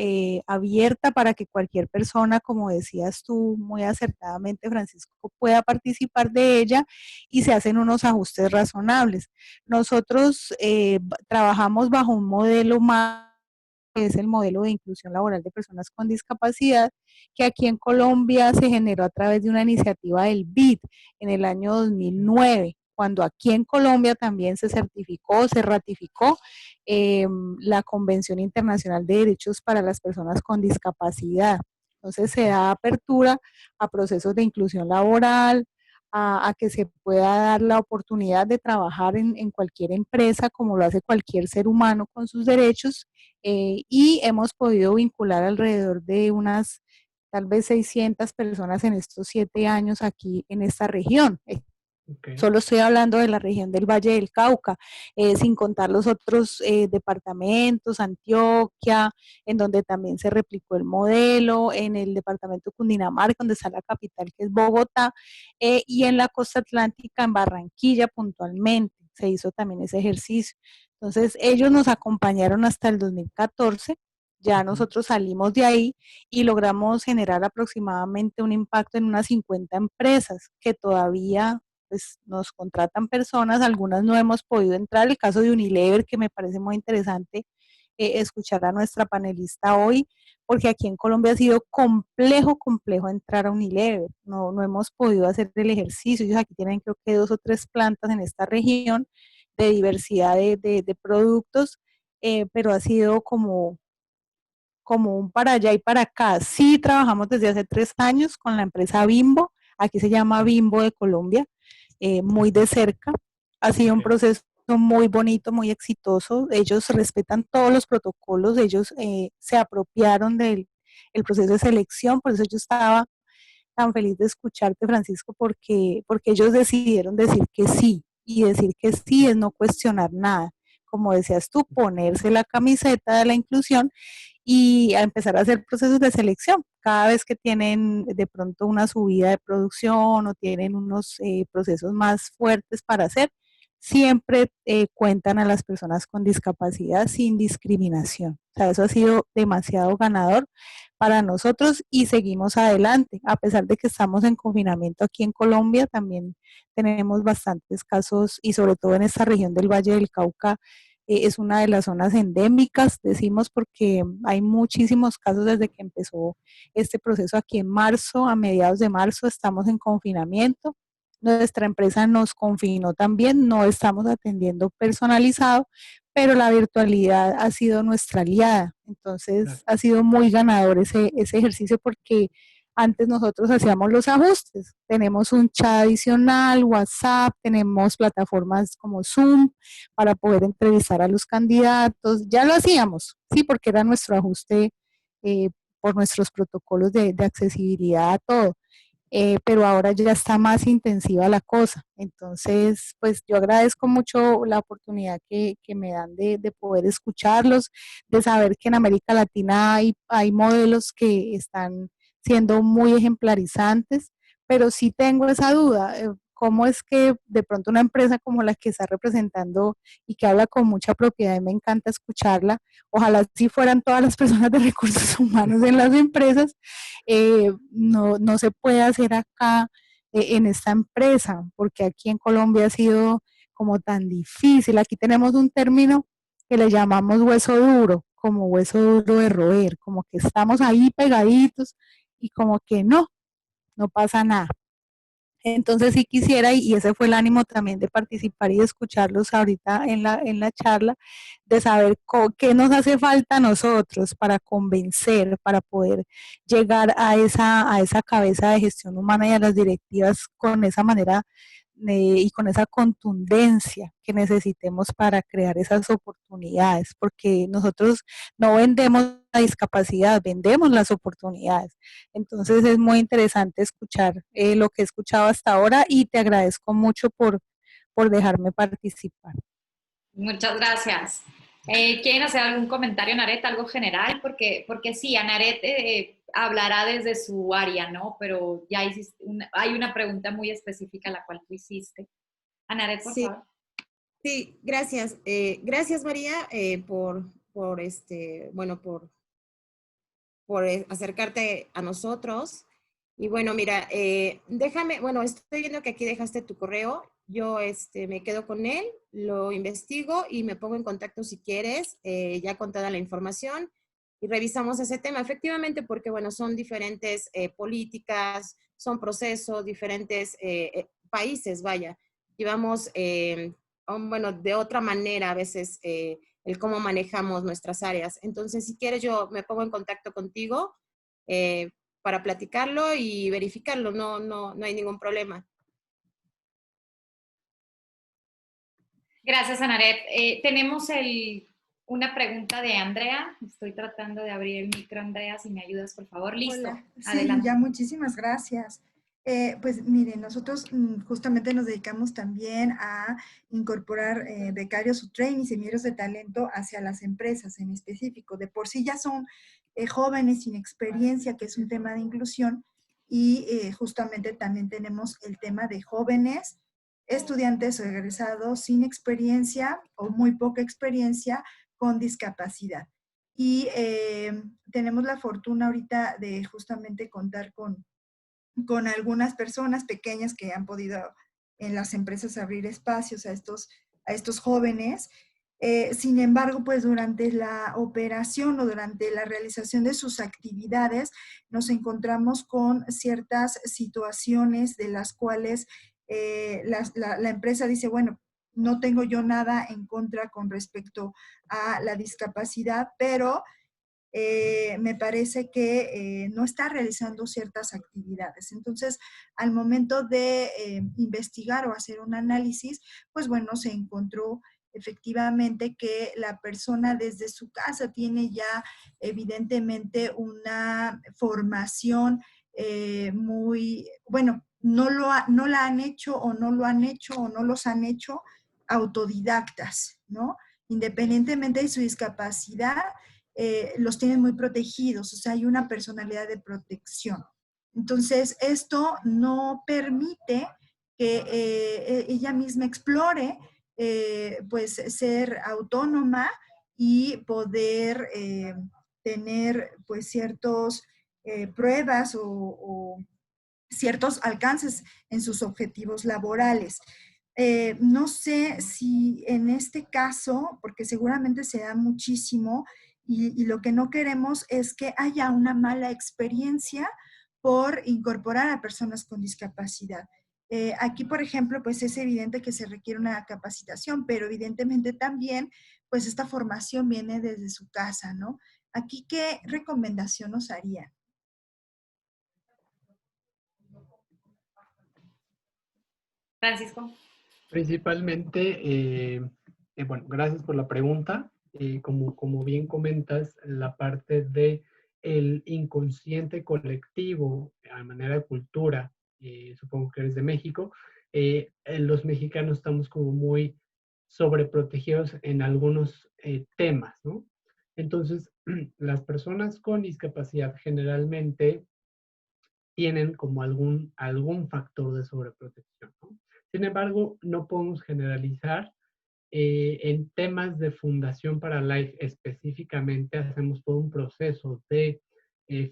abierta para que cualquier persona, como decías tú muy acertadamente, Francisco, pueda participar de ella, y se hacen unos ajustes razonables. Nosotros trabajamos bajo un modelo más, que es el modelo de inclusión laboral de personas con discapacidad, que aquí en Colombia se generó a través de una iniciativa del BID en el año 2009, cuando aquí en Colombia también se certificó, se ratificó eh, la Convención Internacional de Derechos para las Personas con Discapacidad. Entonces se da apertura a procesos de inclusión laboral, a que se pueda dar la oportunidad de trabajar en cualquier empresa como lo hace cualquier ser humano con sus derechos, y hemos podido vincular alrededor de unas tal vez 600 personas en estos 7 años aquí en esta región. ok. Solo estoy hablando de la región del Valle del Cauca, sin contar los otros departamentos, Antioquia, en donde también se replicó el modelo, en el departamento de Cundinamarca, donde está la capital, que es Bogotá, y en la costa atlántica, en Barranquilla puntualmente, se hizo también ese ejercicio. Entonces, ellos nos acompañaron hasta el 2014, ya Ujú. nosotros salimos de ahí y logramos generar aproximadamente un impacto en unas 50 empresas que todavía pues nos contratan personas, algunas no hemos podido entrar. El caso de Unilever, que me parece muy interesante escuchar a nuestra panelista hoy, porque aquí en Colombia ha sido complejo entrar a Unilever, no hemos podido hacer el ejercicio. Ellos aquí tienen creo que 2 o 3 plantas en esta región de diversidad de productos, pero ha sido como un para allá y para acá. Sí trabajamos desde hace 3 años con la empresa Bimbo, aquí se llama Bimbo de Colombia, muy de cerca. Ha sido un Ok. proceso muy bonito, muy exitoso. Ellos respetan todos los protocolos, ellos se apropiaron del el proceso de selección, por eso yo estaba tan feliz de escucharte, Francisco, porque ellos decidieron decir que sí, y decir que sí es no cuestionar nada. Como decías tú, ponerse la camiseta de la inclusión y a empezar a hacer procesos de selección. Cada vez que tienen de pronto una subida de producción o tienen unos procesos más fuertes para hacer, siempre cuentan a las personas con discapacidad sin discriminación. O sea, eso ha sido demasiado ganador para nosotros y seguimos adelante. A pesar de que estamos en confinamiento aquí en Colombia, también tenemos bastantes casos, y sobre todo en esta región del Valle del Cauca, es una de las zonas endémicas, decimos, porque hay muchísimos casos desde que empezó este proceso aquí en marzo. A mediados de marzo estamos en confinamiento. Nuestra empresa nos confinó también, no estamos atendiendo personalizado, pero la virtualidad ha sido nuestra aliada. Claro. Entonces ha sido muy ganador ese ejercicio, porque antes nosotros hacíamos los ajustes. Tenemos un chat adicional, WhatsApp, tenemos plataformas como Zoom para poder entrevistar a los candidatos. Ya lo hacíamos, sí, porque era nuestro ajuste eh, por nuestros protocolos de accesibilidad a todo, pero ahora ya está más intensiva la cosa. Entonces, pues yo agradezco mucho la oportunidad que me dan de poder escucharlos, de saber que en América Latina hay modelos que están siendo muy ejemplarizantes, pero sí tengo esa duda. ¿Cómo es que de pronto una empresa como la que está representando y que habla con mucha propiedad y me encanta escucharla, ojalá si fueran todas las personas de recursos humanos en las empresas, no se puede hacer acá en esta empresa, porque aquí en Colombia ha sido como tan difícil. Aquí tenemos un término que le llamamos hueso duro, como hueso duro de roer, como que estamos ahí pegaditos y como que no pasa nada. Entonces sí quisiera, y ese fue el ánimo también de participar y de escucharlos ahorita en la charla, de saber qué nos hace falta a nosotros para convencer, para poder llegar a esa cabeza de gestión humana y a las directivas con esa manera y con esa contundencia que necesitemos para crear esas oportunidades, porque nosotros no vendemos la discapacidad, vendemos las oportunidades. Entonces es muy interesante escuchar lo que he escuchado hasta ahora y te agradezco mucho por dejarme participar. Muchas gracias. ¿Quieren hacer algún comentario, Anaret, algo general? Porque sí, Anaret hablará desde su área, ¿no? Pero ya hay una pregunta muy específica a la cual tú hiciste. Anaret, por favor. Sí, gracias. Gracias, María, por acercarte a nosotros. Y bueno, mira, déjame, bueno, estoy viendo que aquí dejaste tu correo. Yo me quedo con él, lo investigo y me pongo en contacto si quieres, ya con toda la información y revisamos ese tema. Efectivamente, porque bueno, son diferentes políticas, son procesos, diferentes países, vaya. Llevamos, bueno, de otra manera a veces el cómo manejamos nuestras áreas. Entonces, si quieres, yo me pongo en contacto contigo eh, para platicarlo y verificarlo. No hay ningún problema. Gracias, Anaret. Tenemos una pregunta de Andrea. Estoy tratando de abrir el micro, Andrea, si me ayudas, por favor. Listo. Hola. Sí, adelante. ya muchísimas gracias. Pues miren, nosotros justamente nos dedicamos también a incorporar becarios o trainees, semilleros de talento hacia las empresas en específico. De por sí ya son jóvenes sin experiencia, que es un tema de inclusión, y justamente también tenemos el tema de jóvenes estudiantes o egresados sin experiencia o muy poca experiencia con discapacidad. Y tenemos la fortuna ahorita de justamente contar con algunas personas pequeñas que han podido en las empresas abrir espacios a estos jóvenes. Sin embargo, pues durante la operación o durante la realización de sus actividades nos encontramos con ciertas situaciones de las cuales la empresa dice, bueno, no tengo yo nada en contra con respecto a la discapacidad, pero me parece que no está realizando ciertas actividades. Entonces, al momento de investigar o hacer un análisis, pues bueno, se encontró efectivamente que la persona desde su casa tiene ya evidentemente una formación muy, bueno, no la han hecho o no lo han hecho o no los han hecho autodidactas, ¿no? Independientemente de su discapacidad, los tienen muy protegidos, o sea, hay una personalidad de protección. Entonces, esto no permite que ella misma explore, pues, ser autónoma y poder tener, pues, ciertos pruebas o ciertos alcances en sus objetivos laborales. No sé si en este caso, porque seguramente se da muchísimo, y lo que no queremos es que haya una mala experiencia por incorporar a personas con discapacidad. Aquí, por ejemplo, pues es evidente que se requiere una capacitación, pero evidentemente también, pues esta formación viene desde su casa, ¿no? Aquí, ¿qué recomendación nos harían? Francisco. Principalmente, bueno, gracias por la pregunta. Como bien comentas, la parte de el inconsciente colectivo a manera de cultura, supongo que eres de México, los mexicanos estamos como muy sobreprotegidos en algunos temas, ¿no? Entonces, las personas con discapacidad generalmente tienen como algún factor de sobreprotección, ¿no? Sin embargo, no podemos generalizar. En temas de Fundación para Life específicamente, hacemos todo un proceso de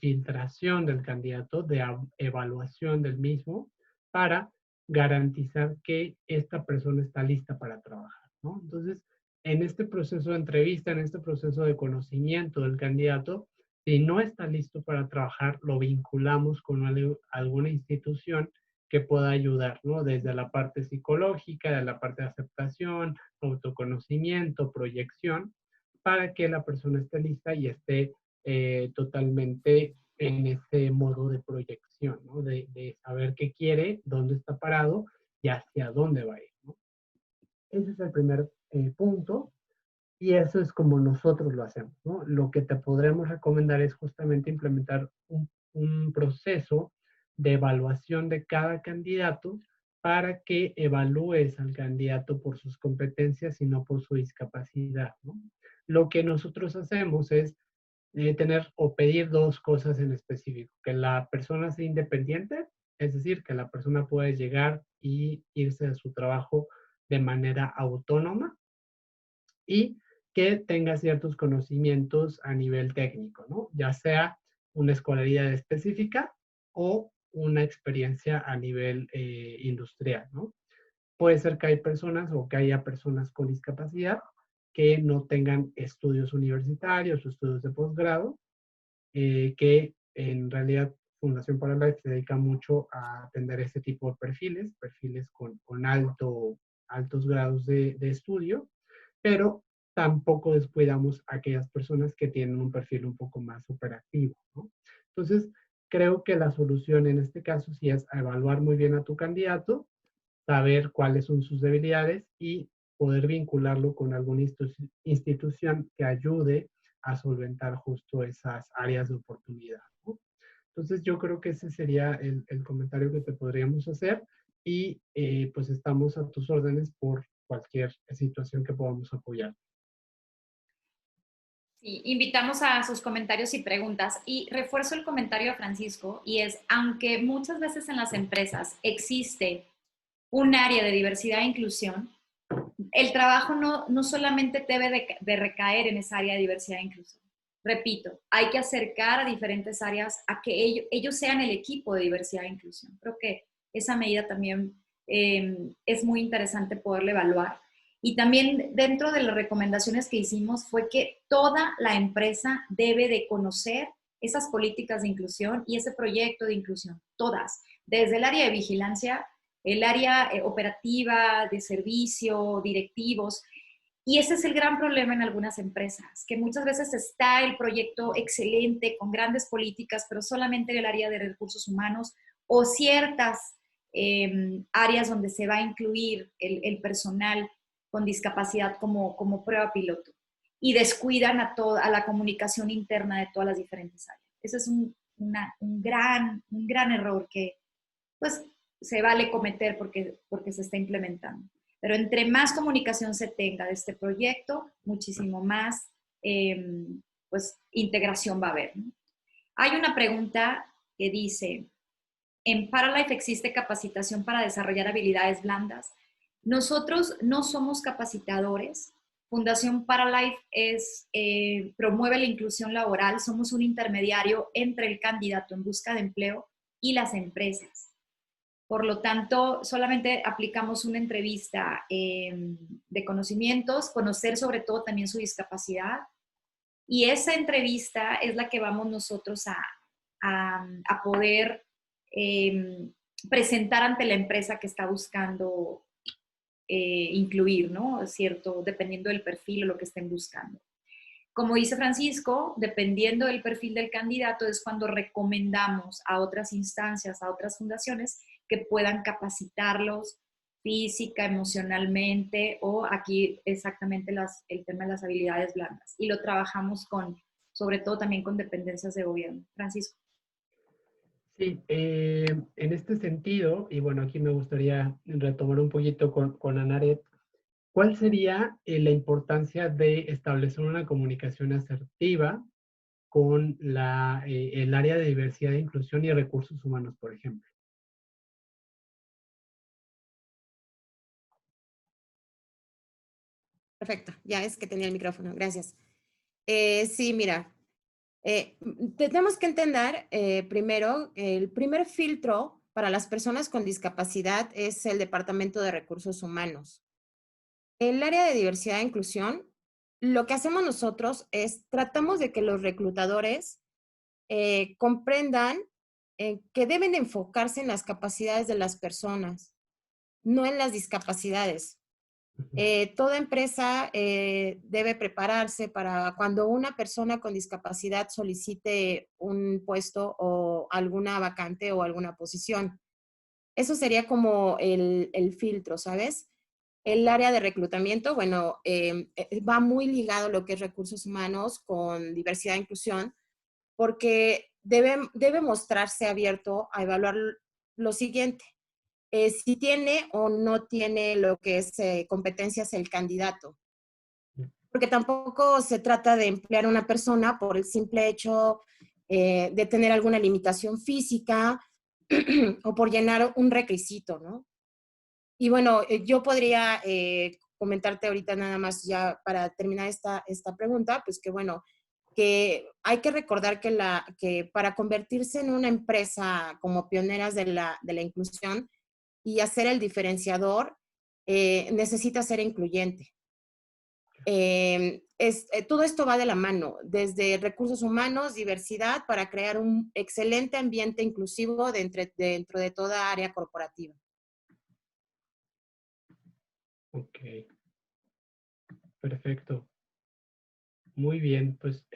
filtración del candidato, de evaluación del mismo, para garantizar que esta persona está lista para trabajar, ¿no? Entonces, en este proceso de entrevista, en este proceso de conocimiento del candidato, si no está listo para trabajar, lo vinculamos con alguna institución que pueda ayudar, ¿no? Desde la parte psicológica, de la parte de aceptación, autoconocimiento, proyección, para que la persona esté lista y esté totalmente en ese modo de proyección, ¿no? De saber qué quiere, dónde está parado y hacia dónde va a ir, ¿no? Ese es el primer punto. Y eso es como nosotros lo hacemos, ¿no? Lo que te podremos recomendar es justamente implementar un proceso de evaluación de cada candidato para que evalúes al candidato por sus competencias y no por su discapacidad, ¿no? Lo que nosotros hacemos es tener o pedir dos cosas en específico: que la persona sea independiente, es decir, que la persona pueda llegar y irse de su trabajo de manera autónoma, y que tenga ciertos conocimientos a nivel técnico, ¿no? Ya sea una escolaridad específica o una experiencia a nivel industrial, ¿no? Puede ser que hay personas o que haya personas con discapacidad que no tengan estudios universitarios o estudios de posgrado, que en realidad Fundación para Life se dedica mucho a atender este tipo de perfiles, perfiles con altos grados de estudio, pero tampoco descuidamos a aquellas personas que tienen un perfil un poco más operativo, ¿no? Entonces, creo que la solución en este caso sí es evaluar muy bien a tu candidato, saber cuáles son sus debilidades y poder vincularlo con alguna institución que ayude a solventar justo esas áreas de oportunidad, ¿no? Entonces, yo creo que ese sería el comentario que te podríamos hacer y pues estamos a tus órdenes por cualquier situación que podamos apoyar. Sí, invitamos a sus comentarios y preguntas. Y refuerzo el comentario de Francisco, y es, aunque muchas veces en las empresas existe un área de diversidad e inclusión, el trabajo no solamente debe de recaer en esa área de diversidad e inclusión. Repito, hay que acercar a diferentes áreas a que ellos sean el equipo de diversidad e inclusión. Creo que esa medida también es muy interesante poderla evaluar. Y también dentro de las recomendaciones que hicimos fue que toda la empresa debe de conocer esas políticas de inclusión y ese proyecto de inclusión, todas, desde el área de vigilancia, el área operativa, de servicio, directivos. Y ese es el gran problema en algunas empresas, que muchas veces está el proyecto excelente, con grandes políticas, pero solamente en el área de recursos humanos o ciertas áreas donde se va a incluir el personal con discapacidad como prueba piloto. Y descuidan a la comunicación interna de todas las diferentes áreas. Ese es un gran error que, pues, se vale cometer porque se está implementando. Pero entre más comunicación se tenga de este proyecto, muchísimo más pues, integración va a haber, ¿no? Hay una pregunta que dice, ¿en Paralife existe capacitación para desarrollar habilidades blandas? Nosotros no somos capacitadores. Fundación Paralife promueve la inclusión laboral. Somos un intermediario entre el candidato en busca de empleo y las empresas. Por lo tanto, solamente aplicamos una entrevista de conocimientos, conocer sobre todo también su discapacidad. Y esa entrevista es la que vamos nosotros a poder presentar ante la empresa que está buscando incluir, ¿no? Cierto, dependiendo del perfil o lo que estén buscando. Como dice Francisco, dependiendo del perfil del candidato es cuando recomendamos a otras instancias, a otras fundaciones que puedan capacitarlos física, emocionalmente, o aquí exactamente el tema de las habilidades blandas. Y lo trabajamos sobre todo también con dependencias de gobierno. Francisco. Sí, en este sentido, y bueno, aquí me gustaría retomar un poquito con Anaret, ¿cuál sería la importancia de establecer una comunicación asertiva con el área de diversidad, inclusión y recursos humanos, por ejemplo? Perfecto, ya es que tenía el micrófono, gracias. Sí, mira, tenemos que entender primero que el primer filtro para las personas con discapacidad es el Departamento de Recursos Humanos. El área de diversidad e inclusión, lo que hacemos nosotros es tratamos de que los reclutadores comprendan que deben de enfocarse en las capacidades de las personas, no en las discapacidades. Toda empresa debe prepararse para cuando una persona con discapacidad solicite un puesto o alguna vacante o alguna posición. Eso sería como el filtro, ¿sabes? El área de reclutamiento, bueno, va muy ligado a lo que es recursos humanos con diversidad e inclusión, porque debe mostrarse abierto a evaluar lo siguiente. Si tiene o no tiene lo que es competencias el candidato. Porque tampoco se trata de emplear a una persona por el simple hecho de tener alguna limitación física o por llenar un requisito, ¿no? Y bueno, yo podría comentarte ahorita nada más ya para terminar esta pregunta, pues que bueno, que hay que recordar que para convertirse en una empresa como pioneras de la inclusión y hacer el diferenciador, necesita ser incluyente. Todo esto va de la mano, desde recursos humanos, diversidad, para crear un excelente ambiente inclusivo dentro de toda área corporativa. Ok, perfecto. Muy bien, pues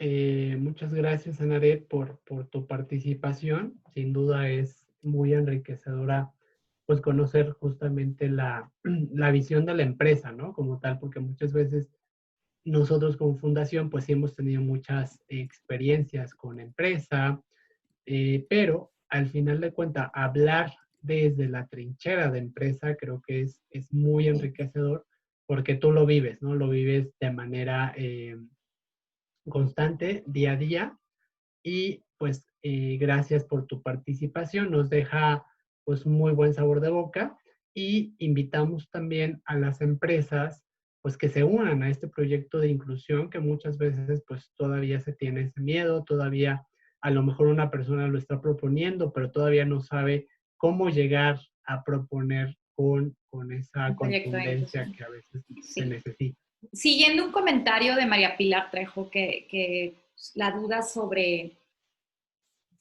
muchas gracias, Anaret, por tu participación. Sin duda es muy enriquecedora pues conocer justamente la visión de la empresa, ¿no? Como tal, porque muchas veces nosotros como fundación pues sí hemos tenido muchas experiencias con empresa, pero al final de cuentas hablar desde la trinchera de empresa creo que es muy enriquecedor porque tú lo vives, ¿no? Lo vives de manera constante, día a día, y pues gracias por tu participación, nos deja pues muy buen sabor de boca y invitamos también a las empresas pues que se unan a este proyecto de inclusión que muchas veces pues todavía se tiene ese miedo, todavía a lo mejor una persona lo está proponiendo, pero todavía no sabe cómo llegar a proponer con esa Un proyecto de contundencia inclusión. que a veces se Sí. necesita. Siguiendo un comentario de María Pilar Trejo, que la duda sobre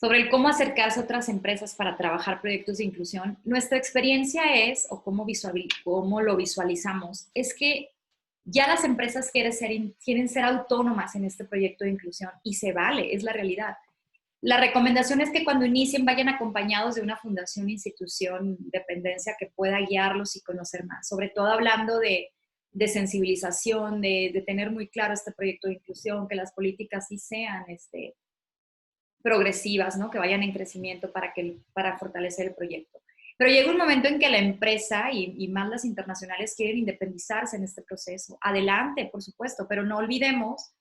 el cómo acercarse a otras empresas para trabajar proyectos de inclusión, nuestra experiencia es, o cómo lo visualizamos, es que ya las empresas quieren ser autónomas en este proyecto de inclusión y se vale, es la realidad. La recomendación es que cuando inicien vayan acompañados de una fundación, institución, dependencia que pueda guiarlos y conocer más, sobre todo hablando de sensibilización, de tener muy claro este proyecto de inclusión, que las políticas sí sean progresivas, ¿no? Que vayan en crecimiento para fortalecer el proyecto. Pero llega un momento en que la empresa y más las internacionales quieren independizarse en este proceso. Adelante, por supuesto, pero no olvidemos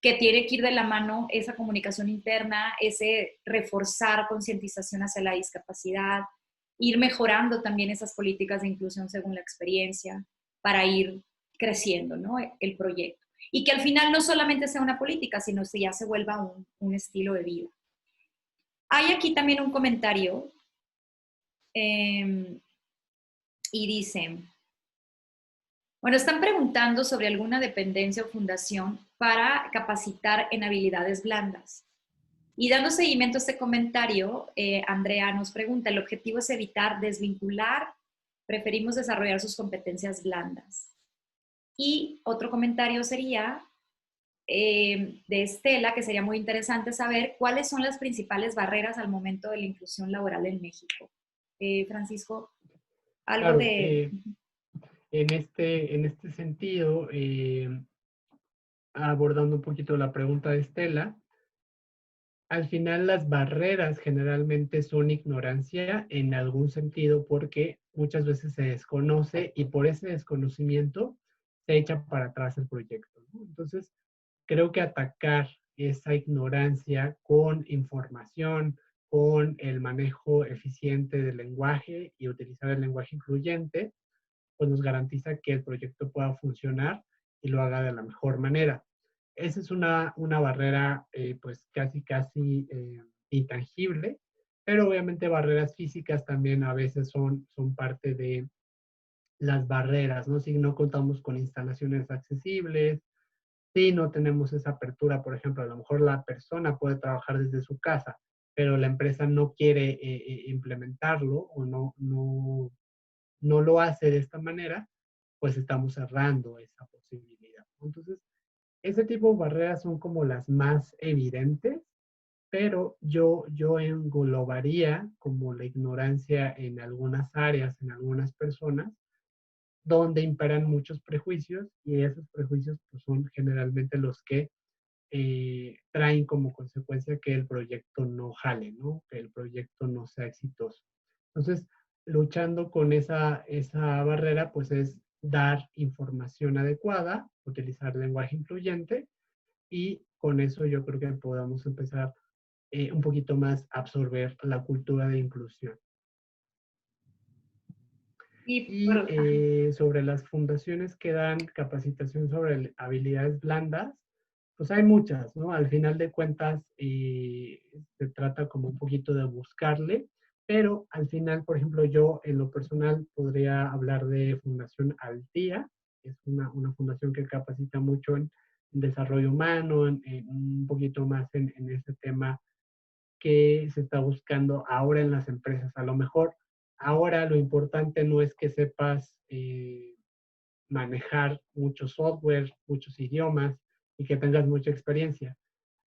que tiene que ir de la mano esa comunicación interna, ese reforzar concientización hacia la discapacidad, ir mejorando también esas políticas de inclusión según la experiencia para ir creciendo, ¿no? El proyecto. Y que al final no solamente sea una política, sino que ya se vuelva un estilo de vida. Hay aquí también un comentario y dice, bueno, están preguntando sobre alguna dependencia o fundación para capacitar en habilidades blandas. Y dando seguimiento a este comentario, Andrea nos pregunta, el objetivo es evitar desvincular, preferimos desarrollar sus competencias blandas. Y otro comentario sería de Estela, que sería muy interesante saber cuáles son las principales barreras al momento de la inclusión laboral en México. Francisco, algo Claro, de... en este sentido, abordando un poquito la pregunta de Estela, al final las barreras generalmente son ignorancia en algún sentido porque muchas veces se desconoce y por ese desconocimiento se echa para atrás el proyecto, ¿no? Entonces, creo que atacar esa ignorancia con información, con el manejo eficiente del lenguaje y utilizar el lenguaje incluyente, pues nos garantiza que el proyecto pueda funcionar y lo haga de la mejor manera. Esa es una barrera pues casi intangible, pero obviamente barreras físicas también a veces son parte de las barreras, ¿no? Si no contamos con instalaciones accesibles, si no tenemos esa apertura, por ejemplo, a lo mejor la persona puede trabajar desde su casa, pero la empresa no quiere implementarlo o no lo hace de esta manera, pues estamos cerrando esa posibilidad. Entonces, ese tipo de barreras son como las más evidentes, pero yo englobaría como la ignorancia en algunas áreas, en algunas personas, donde imperan muchos prejuicios y esos prejuicios pues, son generalmente los que traen como consecuencia que el proyecto no jale, ¿no? Que el proyecto no sea exitoso. Entonces, luchando con esa barrera, pues es dar información adecuada, utilizar lenguaje incluyente y con eso yo creo que podamos empezar un poquito más a absorber la cultura de inclusión. Y, Y sobre las fundaciones que dan capacitación sobre habilidades blandas, pues hay muchas, ¿no? Al final de cuentas, se trata como un poquito de buscarle, pero al final, por ejemplo, yo en lo personal podría hablar de Fundación Altía, que es una fundación que capacita mucho en desarrollo humano, en un poquito más en ese tema que se está buscando ahora en las empresas. A lo mejor ahora lo importante no es que sepas manejar mucho software, muchos idiomas y que tengas mucha experiencia.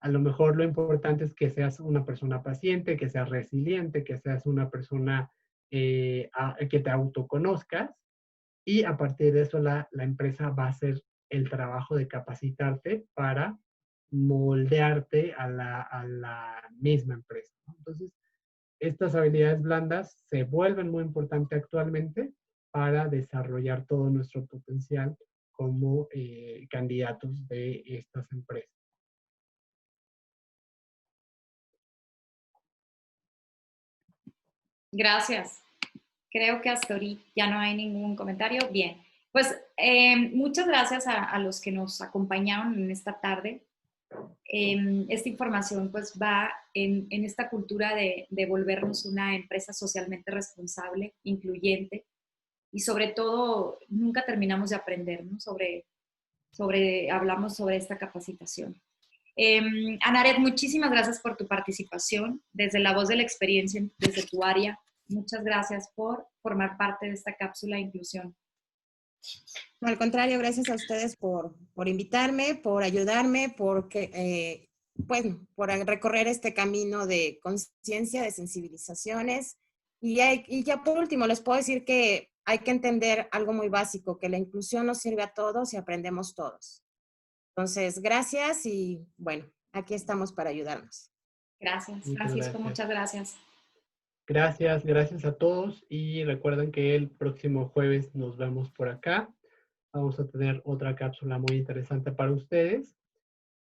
A lo mejor lo importante es que seas una persona paciente, que seas resiliente, que seas una persona que te autoconozcas y a partir de eso la empresa va a hacer el trabajo de capacitarte para moldearte a la misma empresa, ¿no? Entonces, estas habilidades blandas se vuelven muy importantes actualmente para desarrollar todo nuestro potencial como candidatos de estas empresas. gracias. Creo que hasta ahorita ya no hay ningún comentario. Bien, pues muchas gracias a los que nos acompañaron en esta tarde. Esta información pues va en esta cultura de volvernos una empresa socialmente responsable, incluyente y sobre todo nunca terminamos de aprender, ¿no? Hablamos sobre esta capacitación. Anaret, muchísimas gracias por tu participación desde la voz de la experiencia, desde tu área. Muchas gracias por formar parte de esta cápsula de inclusión. No, al contrario, gracias a ustedes por invitarme, por ayudarme, por recorrer este camino de conciencia, de sensibilizaciones. Y ya por último, les puedo decir que hay que entender algo muy básico, que la inclusión nos sirve a todos y aprendemos todos. Entonces, gracias y bueno, aquí estamos para ayudarnos. Gracias, Muchas Francisco, gracias. muchas gracias. Gracias a todos y recuerden que el próximo jueves nos vemos por acá. Vamos a tener otra cápsula muy interesante para ustedes